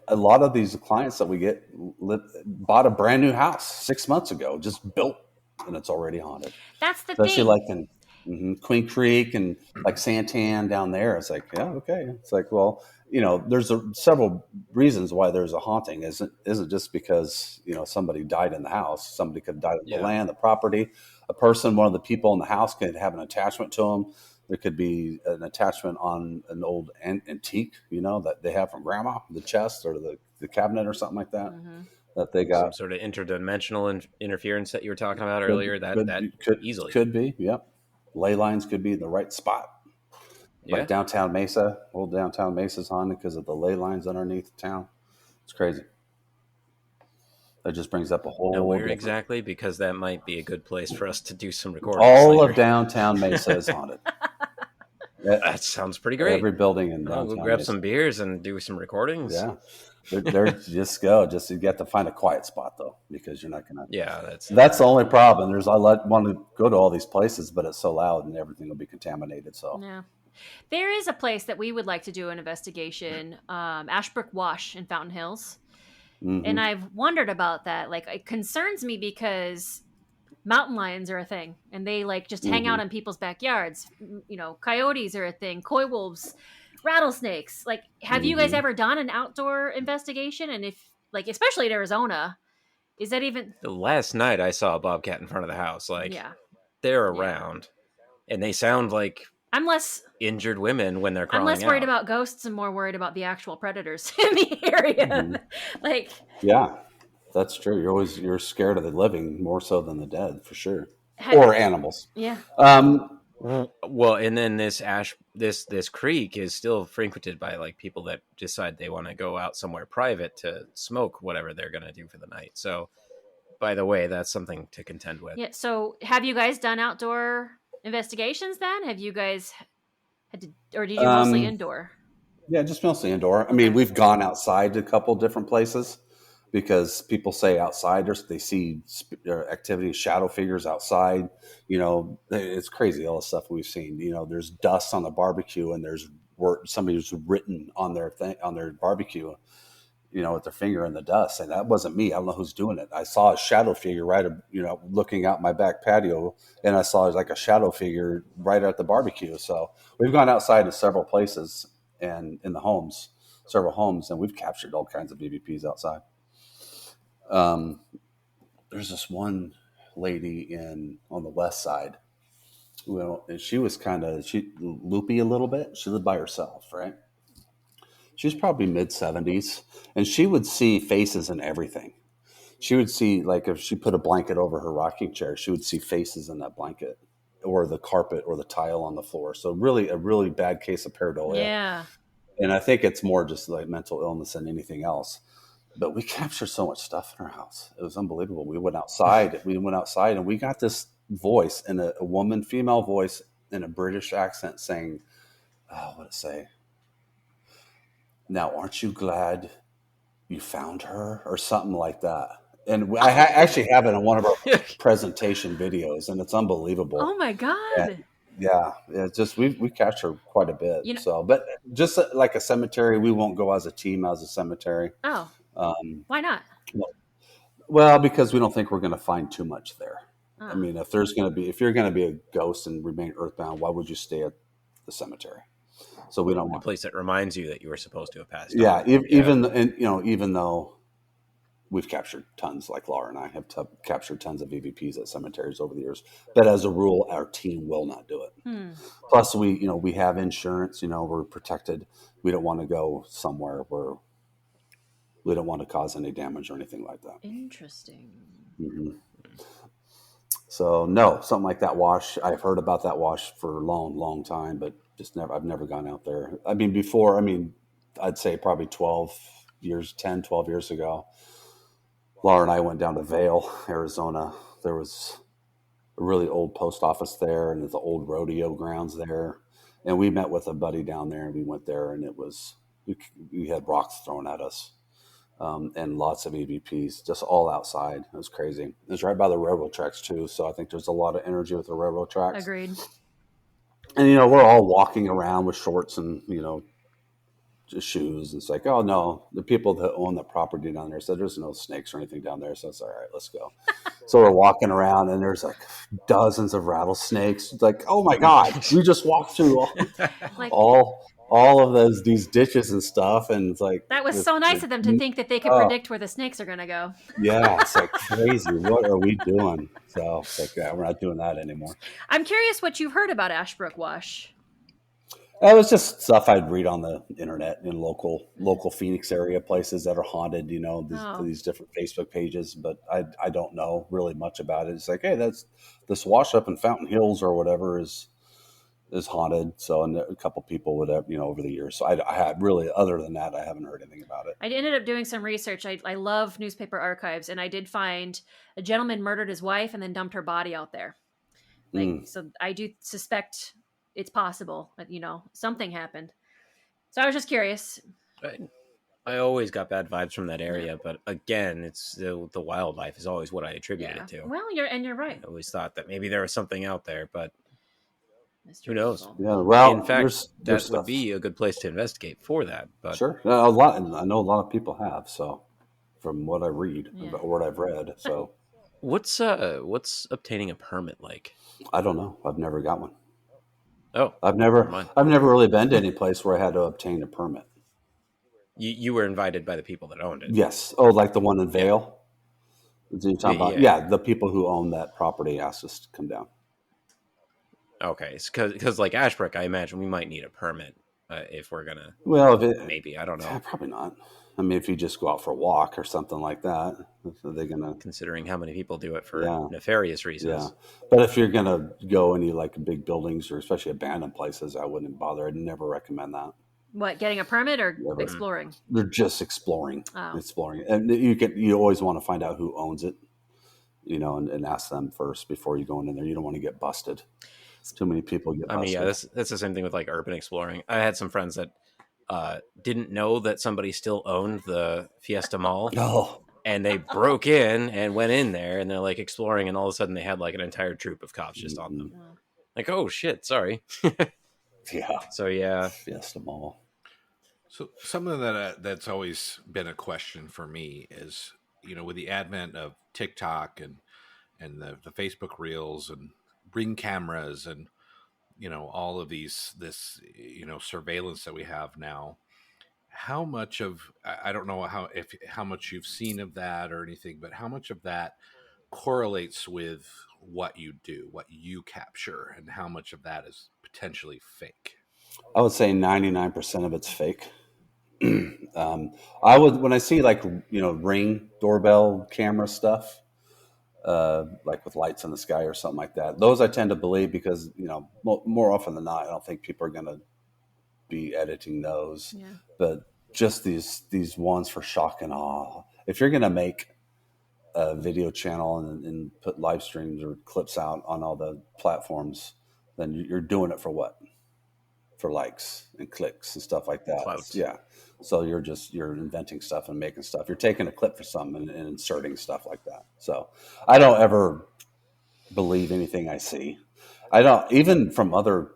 a lot of these clients that we get bought a brand new house 6 months ago, just built, and it's already haunted. That's the Especially thing. like in Queen Creek and like Santan down there. It's like, yeah, okay. It's like, well, there's several reasons why there's a haunting. Isn't just because, somebody died in the house. Somebody could have died on the land, the property. A person, one of the people in the house could have an attachment to them. There could be an attachment on an old antique, that they have from grandma, the chest or the cabinet or something like that, that they got. Some sort of interdimensional interference that you were talking about earlier. That could easily. Could be, yep. Ley lines could be in the right spot. Like downtown Mesa, old downtown Mesa's haunted because of the ley lines underneath the town. It's crazy. That just brings up a whole. Where exactly? Because that might be a good place for us to do some recordings. All of downtown Mesa is haunted. That sounds pretty great. Every building in downtown. We'll grab Mesa. some beers and do some recordings. Yeah. They're just go. Just you got to find a quiet spot though, because you're not gonna. Yeah, that's the only problem. I want to go to all these places, but it's so loud and everything will be contaminated. So yeah, there is a place that we would like to do an investigation, Ashbrook Wash in Fountain Hills, and I've wondered about that. Like, it concerns me because mountain lions are a thing, and they just hang out in people's backyards. Coyotes are a thing. Coy wolves. Rattlesnakes. Like, have you guys ever done an outdoor investigation? And if, especially in Arizona, is that even... Last night I saw a bobcat in front of the house. They're around, and they sound like I'm less injured women when they're crawling out. I'm less worried about ghosts and more worried about the actual predators in the area. Yeah, that's true. You're scared of the living more so than the dead, for sure. Or animals. Yeah. Well, and then this creek is still frequented by people that decide they want to go out somewhere private to smoke whatever they're going to do for the night. So, by the way, that's something to contend with. Yeah. So, have you guys done outdoor investigations then? Have you guys had to, or did you mostly indoor? Yeah, just mostly indoor. I mean, we've gone outside to a couple different places because people say outsiders, they see activity, shadow figures outside. It's crazy, all the stuff we've seen. There's dust on the barbecue, and there's somebody's written on their barbecue, with their finger in the dust. And that wasn't me. I don't know who's doing it. I saw a shadow figure looking out my back patio, and I saw a shadow figure right at the barbecue. So we've gone outside to several places and in the homes, several homes, and we've captured all kinds of EVPs outside. Um, there's this one lady on the west side. Well, and she was she loopy a little bit. She lived by herself, right? She was probably mid 70s, and she would see faces in everything. She would see, like, if she put a blanket over her rocking chair, she would see faces in that blanket or the carpet or the tile on the floor. So really, a really bad case of pareidolia. Yeah. And I think it's more just like mental illness than anything else. But we captured so much stuff in our house. It was unbelievable. We went outside. And we got this voice in a woman, female voice in a British accent saying, oh, what did it say? Now, aren't you glad you found her, or something like that? And I actually have it in one of our presentation videos, and it's unbelievable. Oh my God. And yeah, it's just we capture quite a bit. You know, so, but just like a cemetery, we won't go as a team as a cemetery. oh, why not? Well, because we don't think we're going to find too much there. Oh. I mean, if you're going to be a ghost and remain earthbound, why would you stay at the cemetery? So we don't want a place that reminds you that you were supposed to have passed. Yeah, even though we've captured tons, like Laura and I have captured tons of EVPs at cemeteries over the years, but as a rule, our team will not do it. Plus, we have insurance. We're protected. We don't want to go somewhere where we don't want to cause any damage or anything like that. Interesting. Mm-hmm. So no, something like that wash. I've heard about that wash for a long, long time, but I've never gone out there. I mean, I'd say probably 10, 12 years ago, Laura and I went down to Vail, Arizona. There was a really old post office there, and there's the old rodeo grounds there. And we met with a buddy down there, and we went there, and we had rocks thrown at us. And lots of EVPs, just all outside. It was crazy. It was right by the railroad tracks too, so I think there's a lot of energy with the railroad tracks. Agreed. And we're all walking around with shorts and just shoes. And it's like, oh no, the people that own the property down there said there's no snakes or anything down there, so it's all right, let's go. So we're walking around, and there's like dozens of rattlesnakes. It's like, oh my God, we just walked through all of these ditches and stuff, and it's like that was so nice of them to think that they could predict where the snakes are going to go. Yeah, it's like crazy. What are we doing? So it's like, yeah, we're not doing that anymore. I'm curious what you've heard about Ashbrook Wash. It was just stuff I'd read on the internet in local Phoenix area places that are haunted. These different Facebook pages, but I don't know really much about it. It's like, hey, that's this wash up in Fountain Hills or whatever is haunted. So, and a couple people would have, over the years. So I had really, other than that, I haven't heard anything about it. I ended up doing some research. I love newspaper archives, and I did find a gentleman murdered his wife and then dumped her body out there. So I do suspect it's possible that, something happened. So I was just curious. I always got bad vibes from that area, but again, it's the wildlife is always what I attributed it to. Well, you're right. I always thought that maybe there was something out there, but who knows? Yeah, well, in fact, that would be a good place to investigate for that. But sure, a lot. I know a lot of people have. So, from what I read, or what I've read, so what's obtaining a permit like? I don't know. I've never got one. Oh, I've never really been to any place where I had to obtain a permit. You were invited by the people that owned it. Yes. Oh, like the one in Vail. Yeah. You're talking about? Yeah, the people who own that property asked us to come down. Okay, because like Ashbrook, I imagine we might need a permit if we're gonna. Well, maybe I don't know. Probably not. I mean, if you just go out for a walk or something like that, are they gonna? Considering how many people do it for nefarious reasons. Yeah, but if you're gonna go any like big buildings or especially abandoned places, I wouldn't bother. I'd never recommend that. What, getting a permit or exploring? They're just exploring. Exploring, and you always want to find out who owns it, and ask them first before you go in there. You don't want to get busted. Too many people get busted. I mean, that's the same thing with like urban exploring. I had some friends that didn't know that somebody still owned the Fiesta Mall. Oh. And they broke in and went in there, and they're like exploring, and all of a sudden they had like an entire troop of cops just on them. Like, oh shit, sorry. Yeah. So yeah, Fiesta Mall. So something that's always been a question for me is, with the advent of TikTok and the Facebook Reels and Ring cameras and all of this surveillance that we have now, how much of, I don't know how much you've seen of that or anything, but how much of that correlates with what you do, what you capture, and how much of that is potentially fake? I would say 99% of it's fake. I would, when I see like, Ring doorbell camera stuff, like with lights in the sky or something like that, those I tend to believe because, more often than not, I don't think people are going to be editing those. Yeah. But just these ones for shock and awe. If you're going to make a video channel and put live streams or clips out on all the platforms, then you're doing it for what? For likes and clicks and stuff like that. Clout. Yeah. So you're inventing stuff and making stuff. You're taking a clip for something and inserting stuff like that. So I don't ever believe anything I see. I don't, even from other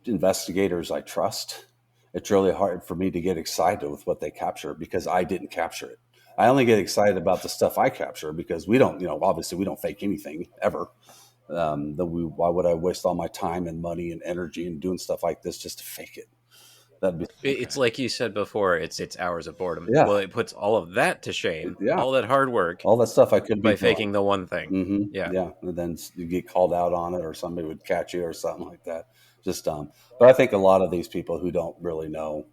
investigators I trust, it's really hard for me to get excited with what they capture because I didn't capture it. I only get excited about the stuff I capture because we don't, obviously we don't fake anything ever. Why would I waste all my time and money and energy and doing stuff like this just to fake it? That'd be It's like you said before, it's hours of boredom. Yeah. Well, it puts all of that to shame. Yeah. All that hard work, all that stuff I could be by faking the one thing. Mm-hmm. Yeah. Yeah. And then you get called out on it or somebody would catch you or something like that. Just dumb. But I think a lot of these people who don't really know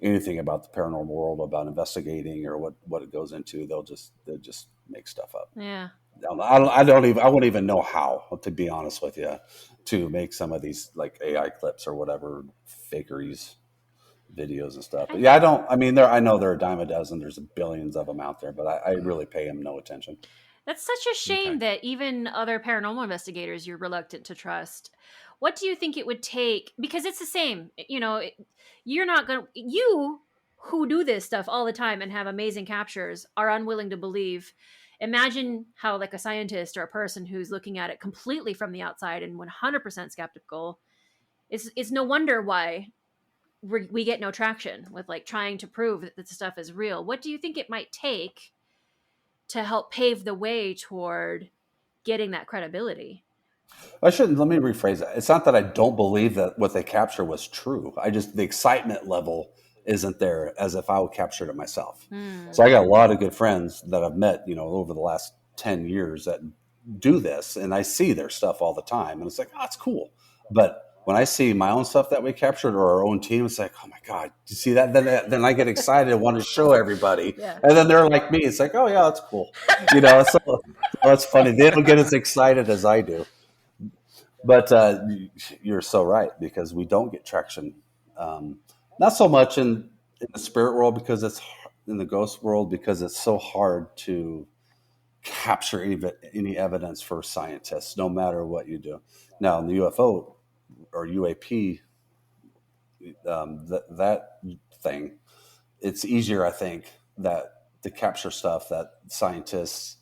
anything about the paranormal world, about investigating or what it goes into, they'll just make stuff up. Yeah. I wouldn't even know how, to be honest with you, to make some of these like AI clips or whatever fakeries videos and stuff. But yeah, I know there are a dime a dozen. There's billions of them out there, but I really pay them no attention. That's such a shame that even other paranormal investigators you're reluctant to trust. What do you think it would take? Because it's the same, you're not going to, you who do this stuff all the time and have amazing captures are unwilling to believe. Imagine how like a scientist or a person who's looking at it completely from the outside and 100% skeptical. It's no wonder why we get no traction with like trying to prove that this stuff is real. What do you think it might take to help pave the way toward getting that credibility? Let me rephrase that. It's not that I don't believe that what they capture was true. The excitement level isn't there as if I would capture it myself. So I got a lot of good friends that I've met, over the last 10 years that do this, and I see their stuff all the time, and it's like, oh, it's cool. But when I see my own stuff that we captured or our own team, it's like, oh my God, do you see that? Then I get excited and want to show everybody. Yeah. And then they're like me. It's like, oh yeah, that's cool. So it's funny. They don't get as excited as I do. But you're so right, because we don't get traction. Not so much in the spirit world, because it's in the ghost world, because it's so hard to capture any evidence for scientists, no matter what you do. Now, in the UFO or UAP, that thing, it's easier, I think, to capture stuff that scientists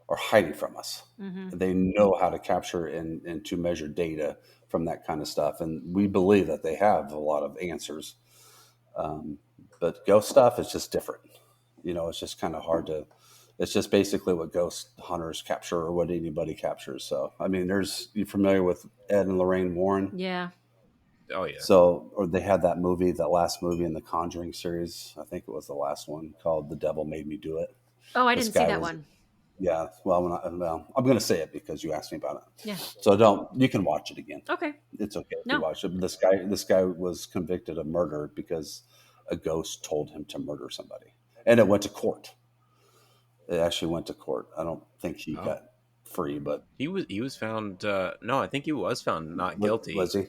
are hiding from us. Mm-hmm. They know how to capture and to measure data from that kind of stuff, and we believe that they have a lot of answers. But ghost stuff is just different. It's just kind of hard to. It's just basically what ghost hunters capture or what anybody captures. So, you familiar with Ed and Lorraine Warren? Yeah. Oh yeah. So, or they had that last movie in the Conjuring series. I think it was the last one, called "The Devil Made Me Do It." Oh, I didn't see that one. Yeah. Well, I'm going to say it because you asked me about it. Yeah. So you can watch it again. Okay. It's okay if you watch it. This guy was convicted of murder because a ghost told him to murder somebody, and it went to court. It actually went to court. I don't think he got free, but he was found. No, I think he was found not guilty. Was he?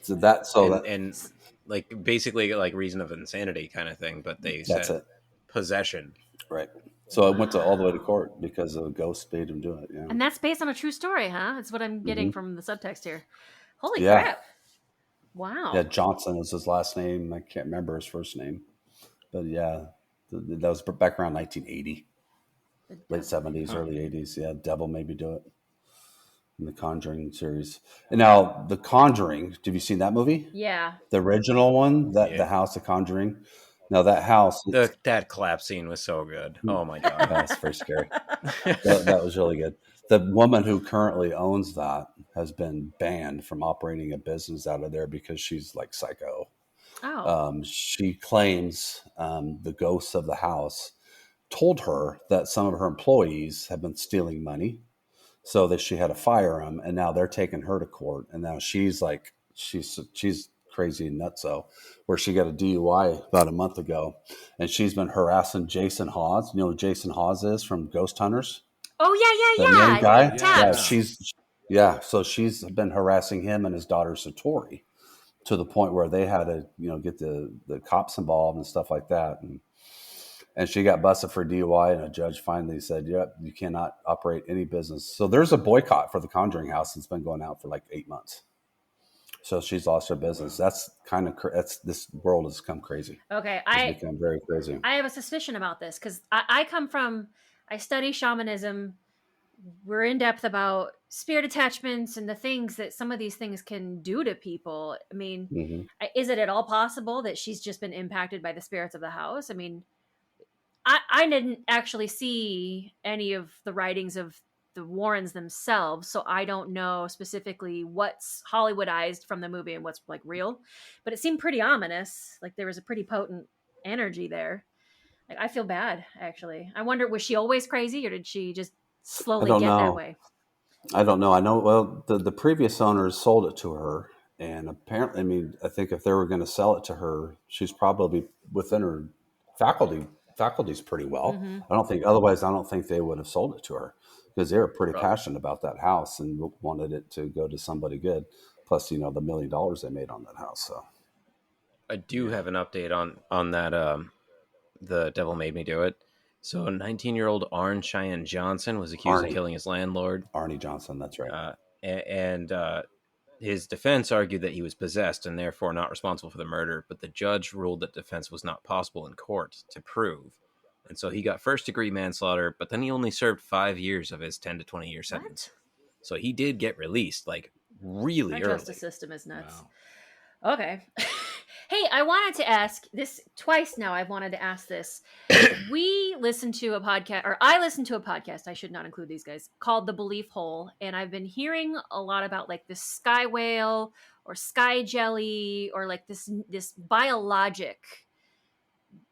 And like basically like reason of insanity kind of thing, but they said possession. Right. So it went all the way to court because a ghost made him do it. Yeah. And that's based on a true story, huh? That's what I'm getting from the subtext here. Holy crap. Wow. Yeah, Johnson was his last name. I can't remember his first name. But yeah, that was back around 1980. Late 70s, early 80s. Yeah, Devil Made Me Do It. In the Conjuring series. And now, The Conjuring, have you seen that movie? Yeah. The original one, the house, The Conjuring. Now, that house... that clap scene was so good. Oh, my God. That's very scary. that was really good. The woman who currently owns that has been banned from operating a business out of there because she's like psycho. She claims the ghosts of the house told her that some of her employees have been stealing money, so that she had to fire them, and now they're taking her to court, and now she's like she's crazy and nutso, where she got a DUI about a month ago, and she's been harassing Jason Hawes. You know who Jason Hawes is from Ghost Hunters? Oh The main guy. Tabs. So she's been harassing him and his daughter Satori to the point where they had to, get the cops involved and stuff like that. And she got busted for DUI, and a judge finally said, yep, you cannot operate any business. So there's a boycott for the Conjuring House that's been going out for like 8 months. So she's lost her business. That's kind of, this world has become crazy. Okay. It's become very crazy. I have a suspicion about this because I study shamanism. We're in depth about spirit attachments and the things that some of these things can do to people. I mean, is it at all possible that she's just been impacted by the spirits of the house? I mean, I didn't actually see any of the writings of the Warrens themselves, so I don't know specifically what's Hollywoodized from the movie and what's like real, but it seemed pretty ominous. Like there was a pretty potent energy there. Like I feel bad, actually. I wonder, was she always crazy, or did she just slowly get that way? I don't know. I know, well, the previous owners sold it to her, and apparently, I think if they were going to sell it to her, she's probably within her faculties pretty well. I don't think they would have sold it to her, because they were pretty passionate about that house and wanted it to go to somebody good. Plus, the $1 million they made on that house. So I do have an update on that. The Devil Made Me Do It. So 19-year-old Arne Cheyenne Johnson was accused of killing his landlord. Arnie Johnson, that's right. And his defense argued that he was possessed and therefore not responsible for the murder, but the judge ruled that defense was not possible in court to prove. And so he got first-degree manslaughter, but then he only served 5 years of his 10 to 20-year sentence. What? So he did get released, like, really early. Our justice system is nuts. Wow. Okay. Hey, I wanted to ask this twice now. I've wanted to ask this. We listened to a podcast, or I listened to a podcast, I should not include these guys, called The Belief Hole. And I've been hearing a lot about like this sky whale or sky jelly or like this biologic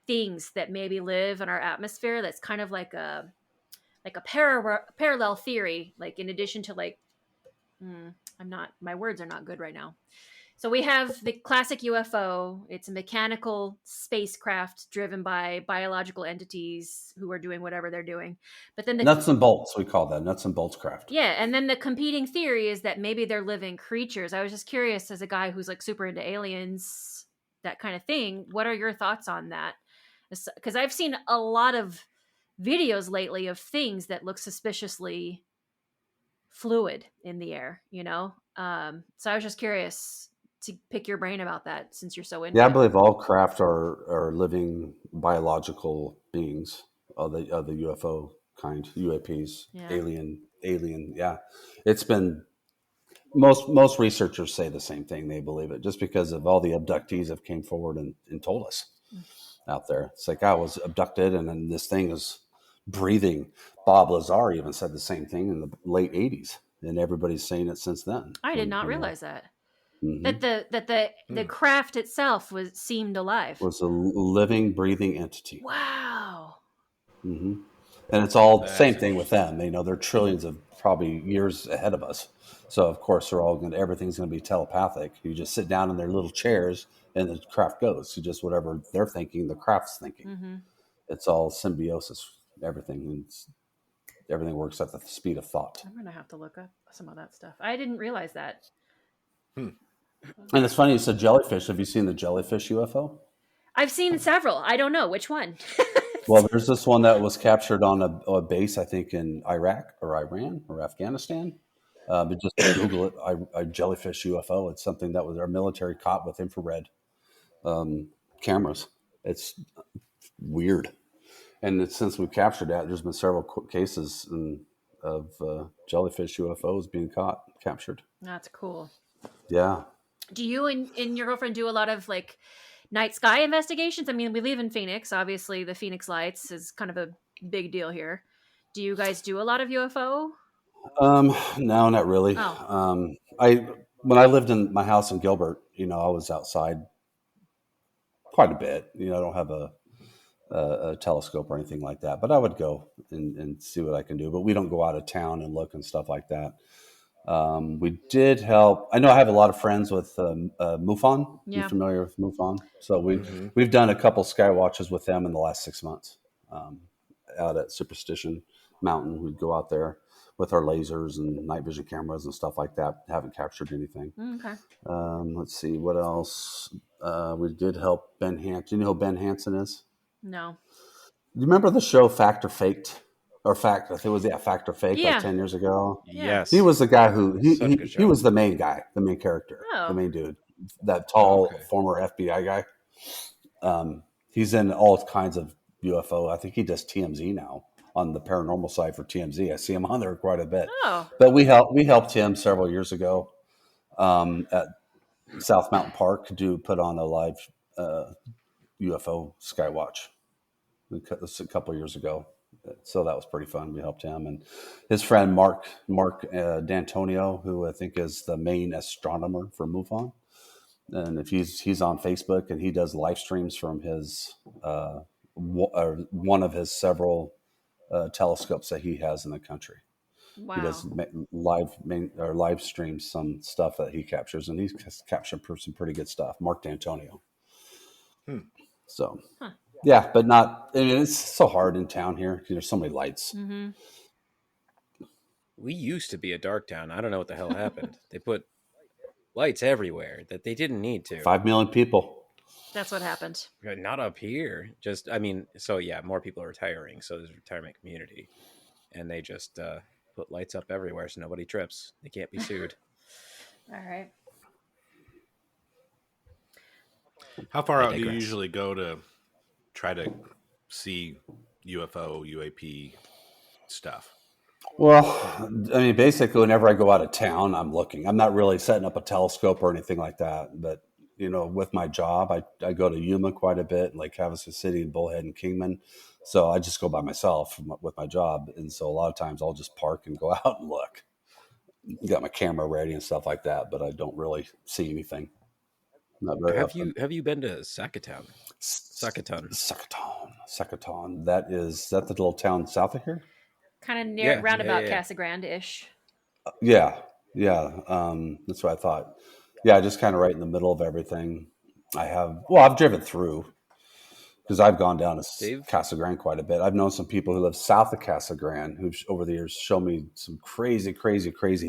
things that maybe live in our atmosphere. That's kind of like a parallel theory, like in addition to like, my words are not good right now. So we have the classic UFO. It's a mechanical spacecraft driven by biological entities who are doing whatever they're doing. But then nuts and bolts, we call that nuts and bolts craft. Yeah, and then the competing theory is that maybe they're living creatures. I was just curious, as a guy who's like super into aliens, that kind of thing, what are your thoughts on that? Because I've seen a lot of videos lately of things that look suspiciously fluid in the air, so I was just curious to pick your brain about that, since you're so into it. I believe all craft are living biological beings of the UFO kind, UAPs, alien. Yeah, it's been most researchers say the same thing. They believe it just because of all the abductees have came forward and told us out there. It's like I was abducted, and then this thing is breathing. Bob Lazar even said the same thing in the late 80s, and everybody's saying it since then. I did not realize that. That the craft itself seemed alive. Was a living, breathing entity. Wow. And it's all the same thing with them. They're trillions of probably years ahead of us. So of course everything's going to be telepathic. You just sit down in their little chairs and the craft goes. You just whatever they're thinking, the craft's thinking. It's all symbiosis. Everything works at the speed of thought. I'm going to have to look up some of that stuff. I didn't realize that. And it's funny you said jellyfish. Have you seen the jellyfish UFO? I've seen several. I don't know which one. Well, there's this one that was captured on a base, I think, in Iraq or Iran or Afghanistan. But just Google it, a jellyfish UFO. It's something that was our military caught with infrared cameras. It's weird. And since we captured that, there's been several cases of jellyfish UFOs being captured. That's cool. Yeah. Do you and your girlfriend do a lot of like night sky investigations? I mean, we live in Phoenix. Obviously, the Phoenix Lights is kind of a big deal here. Do you guys do a lot of UFO? No, not really. Oh. When I lived in my house in Gilbert, I was outside quite a bit. I don't have a telescope or anything like that, but I would go and see what I can do. But we don't go out of town and look and stuff like that. We did help. I know I have a lot of friends with MUFON. Yeah. You familiar with MUFON? So we've done a couple sky watches with them in the last 6 months. Out at Superstition Mountain, we'd go out there with our lasers and night vision cameras and stuff like that. Haven't captured anything. Okay. Let's see what else. We did help Ben Hansen. You know who Ben Hansen is? No. You remember the show Fact or Faked? Or Fact, I think it was Fact or Faked, Yeah. like 10 years ago. Yes. He was the guy who Such a good he was the main guy, the main character, Oh. the main dude, that tall former FBI guy. He's in all kinds of UFO. I think he does TMZ now on the paranormal side for TMZ. I see him on there quite a bit. Oh. But we helped him several years ago at South Mountain Park to put on a live UFO skywatch a couple years ago. So that was pretty fun. We helped him and his friend Mark D'Antonio, who I think is the main astronomer for MUFON. And if he's on Facebook and he does live streams from his one of his several telescopes that he has in the country. Wow. He does live streams some stuff that he captures, and he's captured some pretty good stuff. Mark D'Antonio. So. Huh. Yeah, but not. I mean, it's so hard in town here. There's so many lights. Mm-hmm. We used to be a dark town. I don't know what the hell happened. They put lights everywhere that they didn't need to. 5 million people. That's what happened. Not up here. Just, I mean, so yeah, more people are retiring. So there's a retirement community. And they just put lights up everywhere so nobody trips. They can't be sued. All right. How far out do you usually go to try to see UFO, UAP stuff? Well, I mean, basically, whenever I go out of town, I'm looking. I'm not really setting up a telescope or anything like that. But, with my job, I go to Yuma quite a bit, like Havasu City and Bullhead and Kingman. So I just go by myself with my job. And so a lot of times I'll just park and go out and look. Got my camera ready and stuff like that, but I don't really see anything. Not very often. Have you been to Sacaton? Sacaton. Is that the little town south of here? Kind of near roundabout Casa Grande-ish. Yeah. That's what I thought. Yeah, just kind of right in the middle of everything. I've driven through because I've gone down to Casa Grande quite a bit. I've known some people who live south of Casa Grande who over the years show me some crazy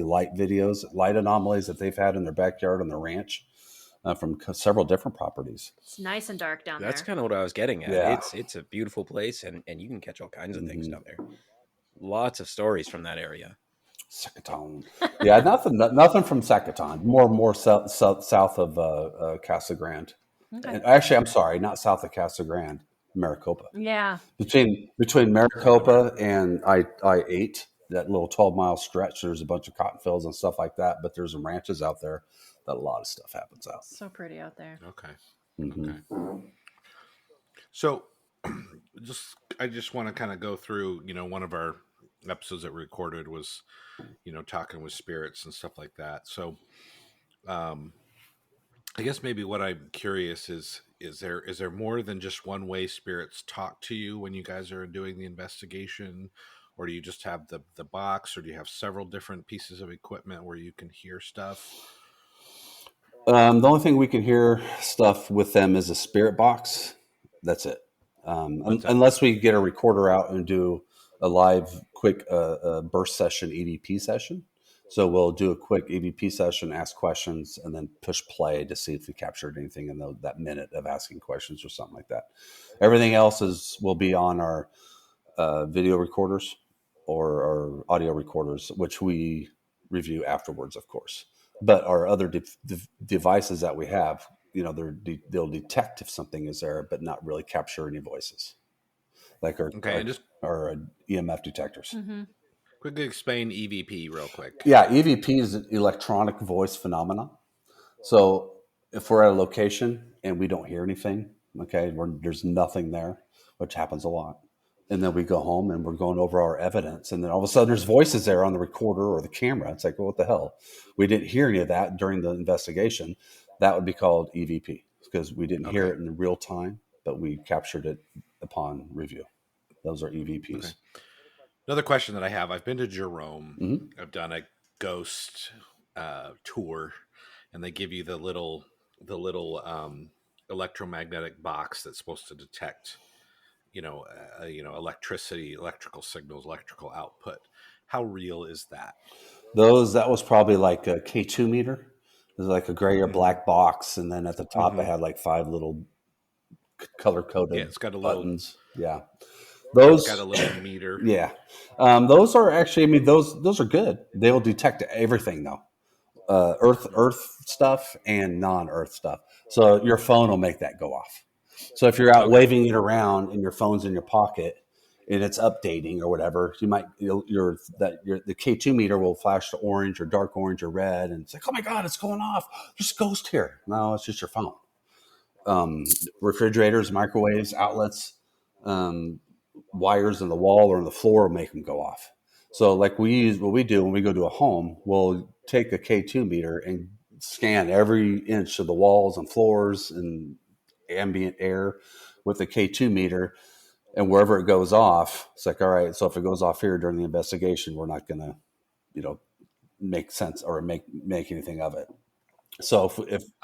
light videos, light anomalies that they've had in their backyard on their ranch. From several different properties. It's nice and dark down there. That's kind of what I was getting at. Yeah. It's a beautiful place, and you can catch all kinds of things down there. Lots of stories from that area. Sacaton. Yeah, nothing from Sacaton. More south of Casa Grande. Okay. And actually, I'm sorry, not south of Casa Grande, Maricopa. Yeah. Between Maricopa and I-8, that little 12-mile stretch, there's a bunch of cotton fields and stuff like that, but there's some ranches out there that a lot of stuff happens out. So pretty out there. Okay. Mm-hmm. Okay. So I just want to kind of go through, one of our episodes that we recorded was, talking with spirits and stuff like that. So, I guess maybe what I'm curious is there more than just one way spirits talk to you when you guys are doing the investigation? Or do you just have the box, or do you have several different pieces of equipment where you can hear stuff? The only thing we can hear stuff with them is a spirit box. That's it. Unless we get a recorder out and do a live, quick burst session, EVP session. So we'll do a quick EVP session, ask questions, and then push play to see if we captured anything in that minute of asking questions or something like that. Everything else will be on our video recorders or audio recorders, which we review afterwards, of course. But our other devices that we have, they'll detect if something is there, but not really capture any voices, like our EMF detectors. Mm-hmm. Quickly explain EVP real quick. Yeah, EVP is an electronic voice phenomena. So if we're at a location and we don't hear anything, there's nothing there, which happens a lot. And then we go home and we're going over our evidence. And then all of a sudden there's voices there on the recorder or the camera. It's like, well, what the hell? We didn't hear any of that during the investigation. That would be called EVP. because we didn't hear it in real time, but we captured it upon review. Those are EVPs. Okay. Another question that I have, I've been to Jerome. Mm-hmm. I've done a ghost tour, and they give you the little electromagnetic box that's supposed to detect, electricity, electrical signals, electrical output. How real is that? That was probably like a K2 meter. It was like a gray or black box, and then at the top it had like 5 little color coded it's got a buttons. Little, those got a little meter. Yeah, those are actually. I mean, those are good. They'll detect everything though, Earth stuff and non-Earth stuff. So your phone will make that go off. So if you're out waving it around and your phone's in your pocket and it's updating or whatever, you might the K2 meter will flash to orange or dark orange or red, and it's like, oh my god, it's going off. There's a ghost here. No, it's just your phone. Refrigerators, microwaves, outlets, wires in the wall or on the floor will make them go off. So like what we do when we go to a home, we'll take a K2 meter and scan every inch of the walls and floors and ambient air with the K2 meter. And wherever it goes off, it's like, all right, so if it goes off here during the investigation, we're not going to, make sense or make anything of it. So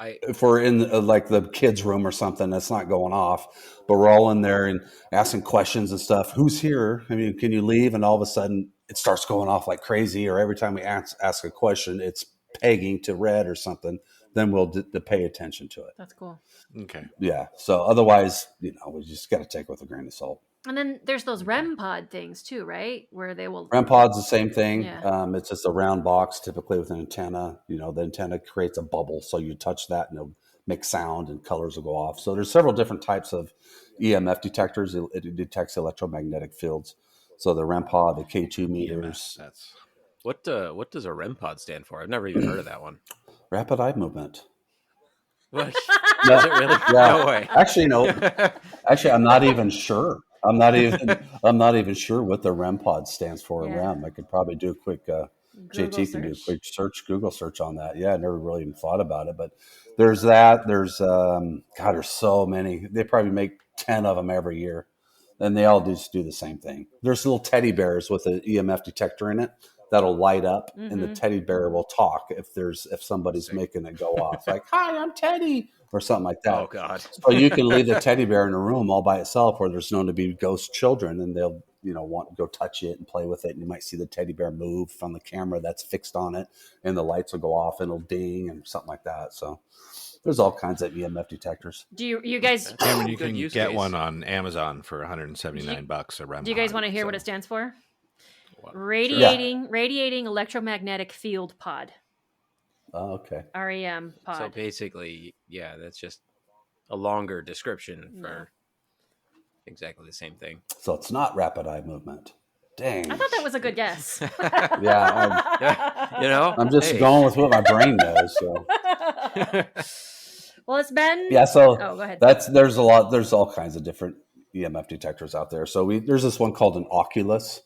if we're in like the kids' room or something, that's not going off, but we're all in there and asking questions and stuff. Who's here? I mean, can you leave? And all of a sudden it starts going off like crazy. Or every time we ask a question, it's pegging to red or something. Then we'll pay attention to it. That's cool. Okay. Yeah. So otherwise, we just got to take it with a grain of salt. And then there's those REM pod things too, right? Where they will. REM pod's the same thing. Yeah. It's just a round box, typically with an antenna. The antenna creates a bubble, so you touch that and it'll make sound and colors will go off. So there's several different types of EMF detectors. It detects electromagnetic fields. So the REM pod, the K2 meters. What does a REM pod stand for? I've never even heard of that one. Rapid eye movement. What? Is it really? Yeah. No way. Actually, no. Actually, I'm not even sure. I'm not even sure what the REM pod stands for in REM. I could probably do a quick JT can do a quick Google search on that. Yeah, I never really even thought about it, but there's that. There's there's so many. They probably make 10 of them every year, and they all just do the same thing. There's little teddy bears with an EMF detector in it that'll light up, and the teddy bear will talk if somebody's making it go off, like, "Hi, I'm Teddy," or something like that. Oh God! So you can leave the teddy bear in a room all by itself, where there's known to be ghost children, and they'll want to go touch it and play with it, and you might see the teddy bear move from the camera that's fixed on it, and the lights will go off and it'll ding and something like that. So there's all kinds of EMF detectors. Do you guys? Cameron, you can get one on Amazon for $179 a REM. Do you guys want to hear what it stands for? What? Radiating electromagnetic field pod. Oh, okay. REM pod. So basically, yeah, that's just a longer description for exactly the same thing. So it's not rapid eye movement. Dang. I thought that was a good guess. Yeah, I'm just going with what my brain knows. So. Well, it's been. Yeah. So go ahead. There's all kinds of different EMF detectors out there. So there's this one called an Oculus.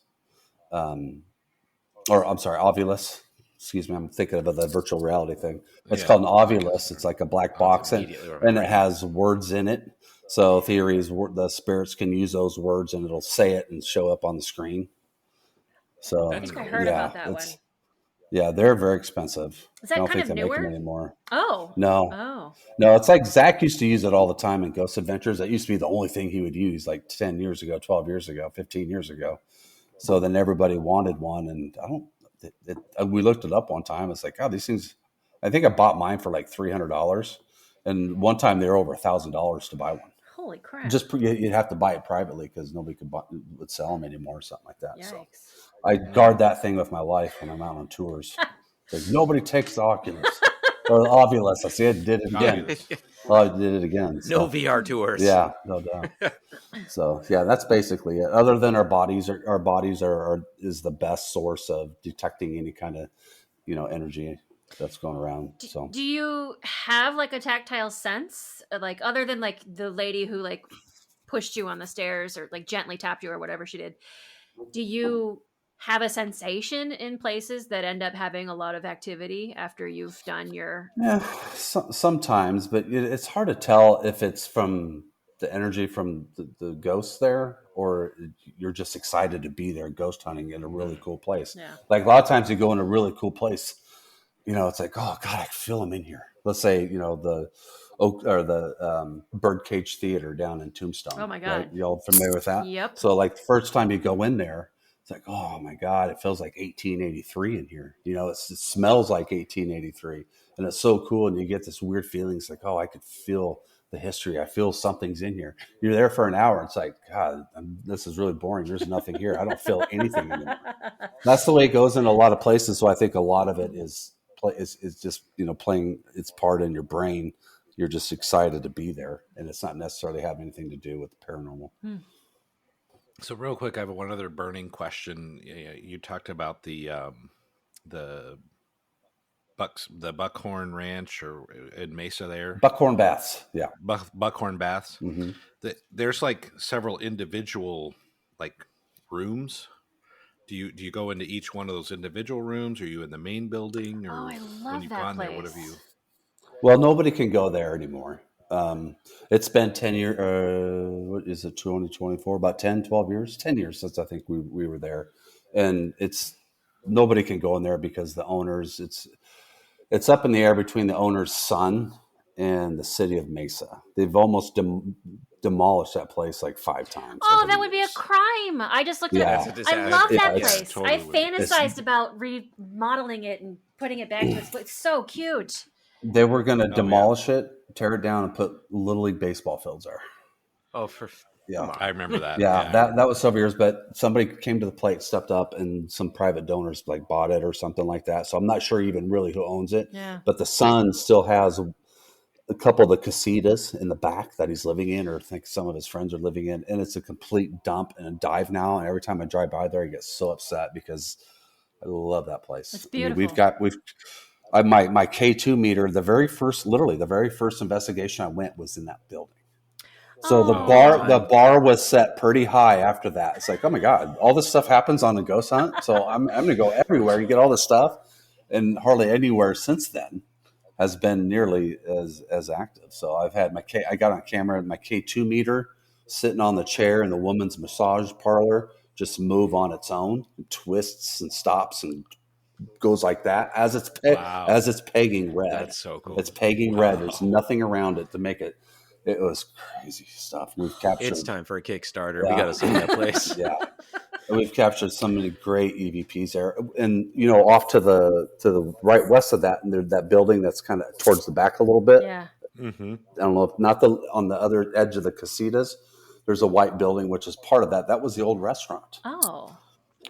Ovilus. Excuse me, I'm thinking of the virtual reality thing. It's called an Ovilus. It's like a black box, and it has words in it. So theories, the spirits can use those words, and it'll say it and show up on the screen. So I think I heard about that one. Yeah, they're very expensive. Is that I don't kind think of they newer? make them anymore. Oh. No. Oh. No, it's like Zach used to use it all the time in Ghost Adventures. That used to be the only thing he would use like 10 years ago, 12 years ago, 15 years ago. So then everybody wanted one, and we looked it up one time. It's like, oh, these things. I think I bought mine for like $300, and one time they were over $1,000 to buy one. Holy crap! Just you'd have to would privately because nobody would sell them anymore or something like that. Yikes. So I guard that thing with my life when I'm out on tours. Like nobody takes the Oculus or the Ovilus. I see it did it again. I did it again. So. No VR tours. Yeah, no doubt. So yeah, that's basically it. Other than our bodies is the best source of detecting any kind of energy that's going around. So do you have like a tactile sense, like other than like the lady who like pushed you on the stairs or like gently tapped you or whatever she did? Do you have a sensation in places that end up having a lot of activity after you've done your... Yeah, sometimes, but it's hard to tell if it's from the energy from the ghosts there, or you're just excited to be there ghost hunting in a really cool place. Yeah. Like a lot of times you go in a really cool place, it's like, oh God, I can feel them in here. Let's say, the Oak or the Birdcage Theater down in Tombstone. Oh my God. Right? You all familiar with that? Yep. So like the first time you go in there, it's like, oh my God, it feels like 1883 in here. It smells like 1883, and it's so cool. And you get this weird feeling. It's like, oh, I could feel the history. I feel something's in here. You're there for an hour. It's like, God, this is really boring. There's nothing here. I don't feel anything anymore. That's the way it goes in a lot of places. So I think a lot of it is just, playing its part in your brain. You're just excited to be there, and it's not necessarily have anything to do with the paranormal. So real quick, I have one other burning question. You talked about the Buckhorn Ranch or in Mesa there. Buckhorn Baths, yeah. Buckhorn Baths. Mm-hmm. There's like several individual like rooms. Do you go into each one of those individual rooms? Are you in the main building? Or I love when you've that gone place. there, what have you? Well, nobody can go there anymore. It's been 10 years, what is it, 2024? About 10, 12 years? 10 years since I think we were there. And nobody can go in there because the owners, it's up in the air between the owner's son and the city of Mesa. They've almost demolished that place like 5 times. Oh, that would be a crime. I just looked at it. I love that place. Totally I fantasized about remodeling it and putting it back to its place. It's so cute. They were going to demolish it, tear it down, and put Little League baseball fields there. Oh, yeah, I remember that. Yeah, that was several years, but somebody came to the plate, stepped up, and some private donors like bought it or something like that. So I'm not sure even really who owns it. Yeah. But the son still has a couple of the casitas in the back that he's living in, or I think some of his friends are living in, and it's a complete dump and a dive now. And every time I drive by there, I get so upset because I love that place. It's beautiful. My K2 meter, the very first investigation I went was in that building. So the bar was set pretty high after that. It's like, oh my God, all this stuff happens on the ghost hunt. So I'm going to go everywhere. You get all this stuff, and hardly anywhere since then has been nearly as active. So I've had I got on camera my K2 meter sitting on the chair in the woman's massage parlor, just move on its own, twists and stops and goes like that as it's pegging red. That's so cool. It's pegging red. There's nothing around it to make it. It was crazy stuff. We've captured. It's time for a Kickstarter. Yeah. We got to see that place. Yeah, and we've captured so many great EVPs there, and off to the right west of that, and there's that building that's kind of towards the back a little bit. Yeah. Mm-hmm. I don't know if not on the other edge of the casitas. There's a white building which is part of that. That was the old restaurant. Oh.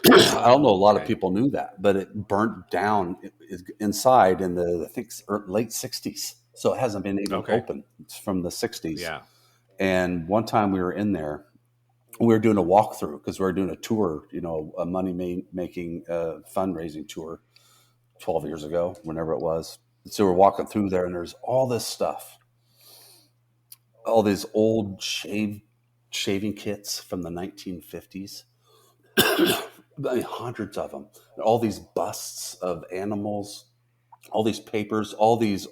I don't know. A lot of people knew that, but it burnt down inside in the, I think, late 60s. So it hasn't been even open. It's from the 60s. Yeah. And one time we were in there, we were doing a walkthrough because we were doing a tour, a money-making fundraising tour 12 years ago, whenever it was. So we're walking through there, and there's all this stuff, all these old shaving kits from the 1950s. Hundreds of them, all these busts of animals, all these papers, all these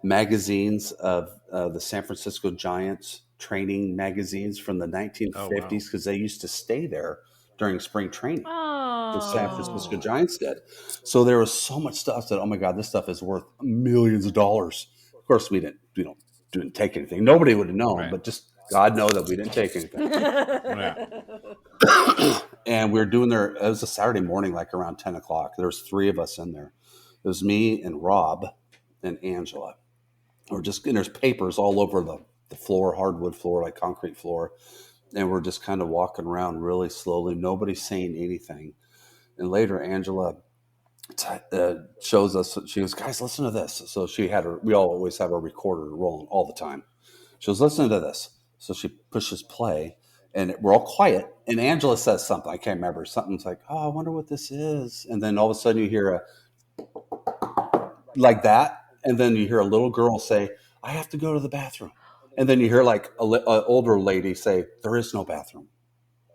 magazines of the San Francisco Giants training magazines from the 1950s because they used to stay there during spring training. Oh. The San Francisco Giants did. So there was so much stuff that, oh my God, this stuff is worth millions of dollars. Of course, we didn't take anything. Nobody would have known, but just God know that we didn't take anything. And we were doing it was a Saturday morning, like around 10 o'clock. There was 3 of us in there. It was me and Rob and Angela. And there's papers all over the floor, hardwood floor, like concrete floor. And we're just kind of walking around really slowly. Nobody's saying anything. And later, Angela shows us, she goes, guys, listen to this. So we always have our recorder rolling all the time. She goes, listen to this. So she pushes play. And we're all quiet, and Angela says something. I can't remember. Something's like, oh, I wonder what this is. And then all of a sudden you hear like that, and then you hear a little girl say, I have to go to the bathroom. And then you hear like an older lady say, there is no bathroom.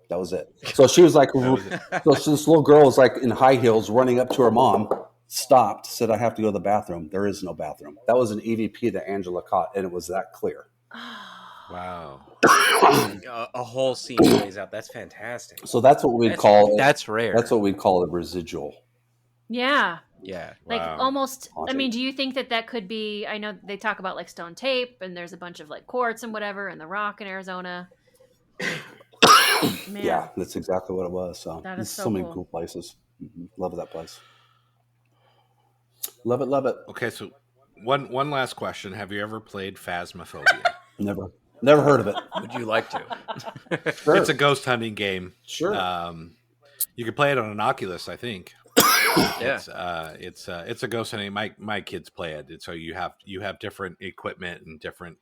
That was it. So she was like, so this little girl was like in high heels running up to her mom, stopped, said, I have to go to the bathroom. There is no bathroom. That was an EVP that Angela caught, and it was that clear. Wow. A whole scene plays out. That's fantastic. So that's what we'd call that's rare. That's what we'd call a residual. Yeah. Yeah. Like Wow. almost, I Haunting. mean, do you think that could be, I know they talk about like stone tape and there's a bunch of like quartz and whatever and the rock in Arizona. Man. Yeah, that's exactly what it was. So That there's is so so many cool. cool places. Love that place. Love it, love it. Okay, so one last question. Have you ever played Phasmophobia? Never heard of it. Would you like to? Sure. It's a ghost hunting game. Sure. You can play it on an Oculus, I think. Yeah. It's a ghost hunting. My kids play it. And so you have different equipment and different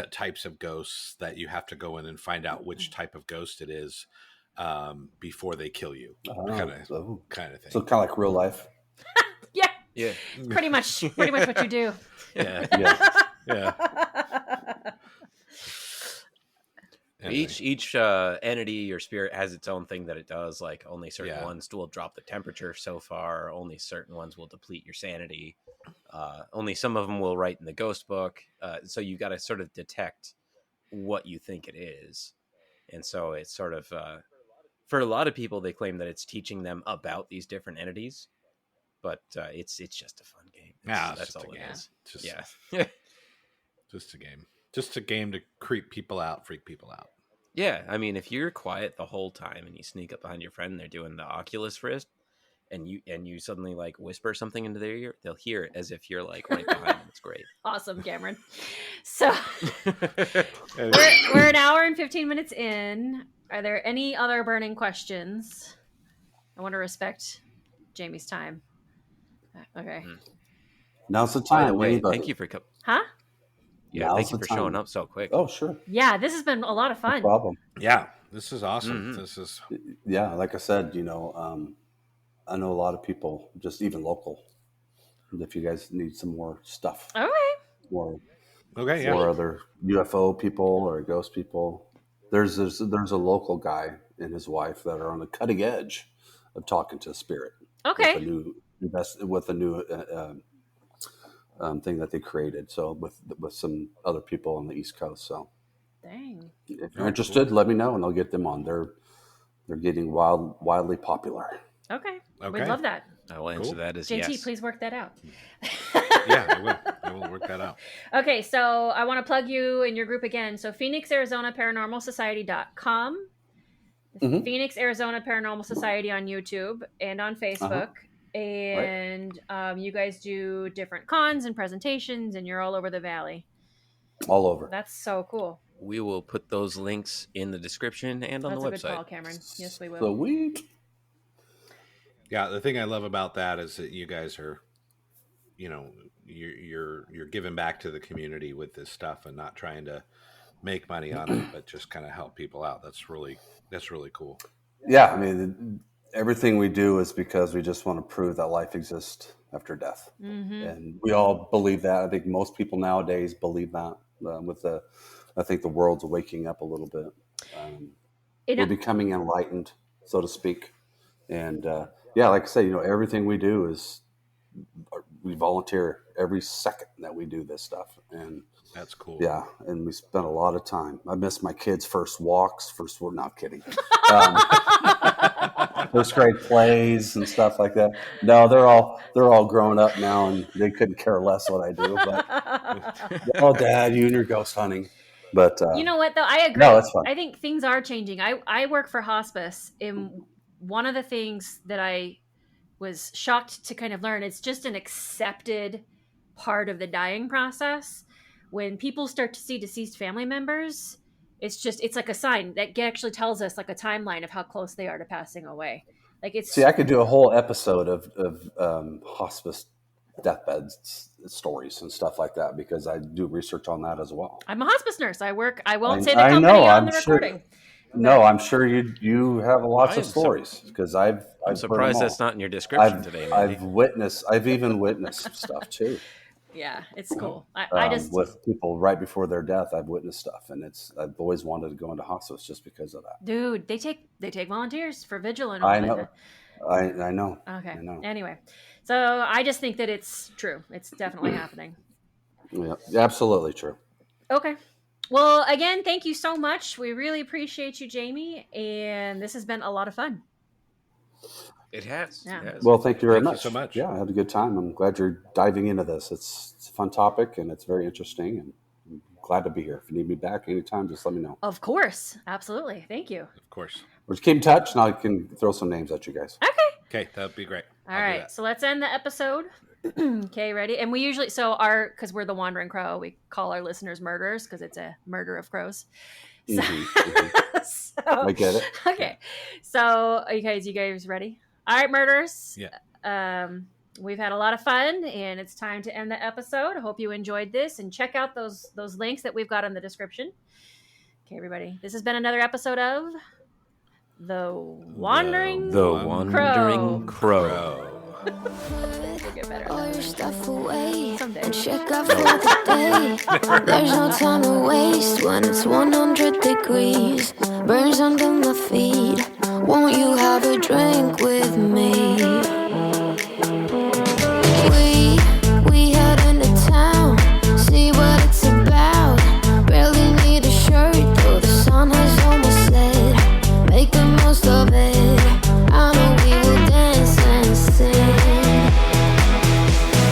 types of ghosts that you have to go in and find out which type of ghost it is before they kill you, kind of thing. So kind of like real life. Yeah. Yeah. Pretty much what you do. Yeah. Yeah. Anyway. Each entity or spirit has its own thing that it does. Like only certain ones will drop the temperature so far. Only certain ones will deplete your sanity. Only some of them will write in the ghost book. So you got to sort of detect what you think it is. And so it's sort of, for a lot of people, they claim that it's teaching them about these different entities. But it's just a fun game. That's all it is. Yeah. Just a game. Just a game to creep people out, freak people out. Yeah, I mean, if you're quiet the whole time and you sneak up behind your friend and they're doing the Oculus wrist, and you suddenly like whisper something into their ear, they'll hear it as if you're like right behind them. It's great. Awesome, Cameron. So we're an hour and 15 minutes in. Are there any other burning questions? I want to respect Jamie's time. Okay. Now's the By time. the way, anybody. thank you for coming. Huh? Yeah, Now's thank you the for showing time. up so quick. Oh, sure. Yeah, this has been a lot of No fun. problem. Yeah, this is awesome. Mm-hmm. This is Yeah, like I said, I know a lot of people, just even local. If you guys need some more stuff, Okay. more okay. Yeah. for other UFO people or ghost people, there's a local guy and his wife that are on the cutting edge of talking to a spirit. Okay. With a new thing that they created. So with some other people on the East Coast. So Dang. if you're interested, let me know and I'll get them on. They're getting wildly popular. Okay. Okay. We'd love that. I will answer that as JT, yes. please work that out. Yeah, I will work that out. Okay, so I want to plug you and your group again. So Phoenix Arizona Paranormal Society.com, Mhm. Phoenix Arizona Paranormal Society on YouTube and on Facebook. And you guys do different cons and presentations, and you're all over the valley. All over. That's so cool. We will put those links in the description and on That's the a good website. call, Cameron. Yes, we will. Sweet. Yeah, the thing I love about that is that you guys are, you're giving back to the community with this stuff and not trying to make money on it, but just kind of help people out. That's really cool. Yeah, I mean, everything we do is because we just want to prove that life exists after death, and we all believe that. I think most people nowadays believe that. I think the world's waking up a little bit. We're becoming enlightened, so to speak, and like I say, everything we do is we volunteer every second that we do this stuff, and That's cool. yeah, and we spend a lot of time. I miss my kids' first walks, not kidding. First grade plays and stuff like that. No, they're all grown up now, and they couldn't care less what I do. But oh, Dad, you and your ghost hunting. But you know what, though? I agree. No, it's fun. I think things are changing. I work for hospice, and one of the things that I was shocked to kind of learn, it's just an accepted part of the dying process. When people start to see deceased family members, it's like a sign that actually tells us like a timeline of how close they are to passing away. Like I could do a whole episode of hospice deathbed stories and stuff like that because I do research on that as well. I'm a hospice nurse. I won't say the company on the recording. No, I'm sure you have lots of stories because I've surprised that's not in your description today. Mandy. I've even witnessed stuff too. Yeah, it's cool. I just with people right before their death, I've witnessed stuff, and I've always wanted to go into hospice just because of that. Dude, they take volunteers for vigil and I all know. that. I know. Okay. I know. Anyway, so I just think that it's true. It's definitely happening. Yeah, absolutely true. Okay. Well, again, thank you so much. We really appreciate you, Jamie, and this has been a lot of fun. It has. Yeah. It has. Well, thank you very much. You so much. Yeah, I had a good time. I'm glad you're diving into this. It's a fun topic, and it's very interesting, and I'm glad to be here. If you need me back anytime, just let me know. Of course. Absolutely. Thank you. Of course. We'll just keep in touch, and I can throw some names at you guys. Okay, that'd be great. All right, so let's end the episode. Okay, ready? And we usually, because we're the Wandering Crow, we call our listeners murderers because it's a murder of crows. So, so, I get it. Okay, so you guys ready? All right, murderers. Yeah. We've had a lot of fun, and it's time to end the episode. I hope you enjoyed this, and check out those links that we've got in the description. Okay, everybody, this has been another episode of The Wandering Crow. We'll get better. All your stuff away Someday. and check out for the day. There's no time to waste when it's 100 degrees. Burns under my feet. Won't you have a drink with me? We head into town, see what it's about. Barely need a shirt, though the sun has almost set. Make the most of it. I know we will dance and sing.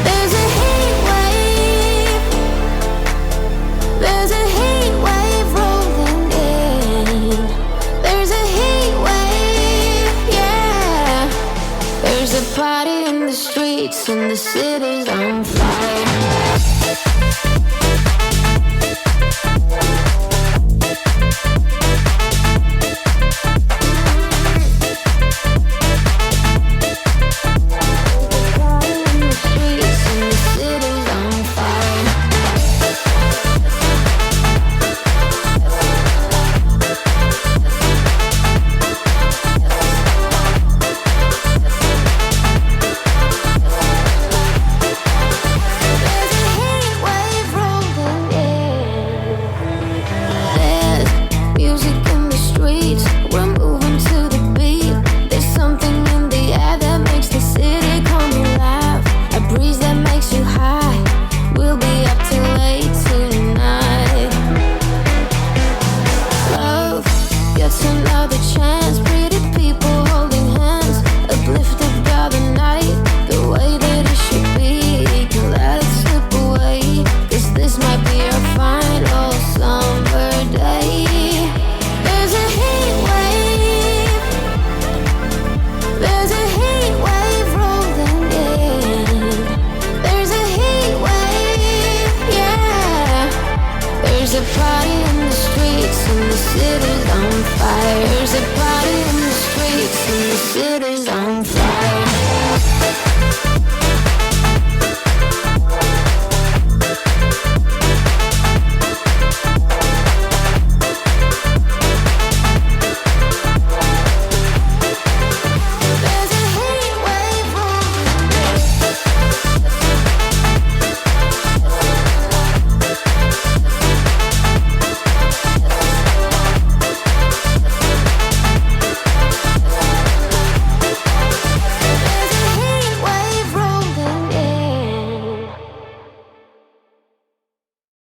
There's a heat wave. There's a heat wave rolling in. There's a heat wave, yeah. There's a party in the streets and the city's on fire. City's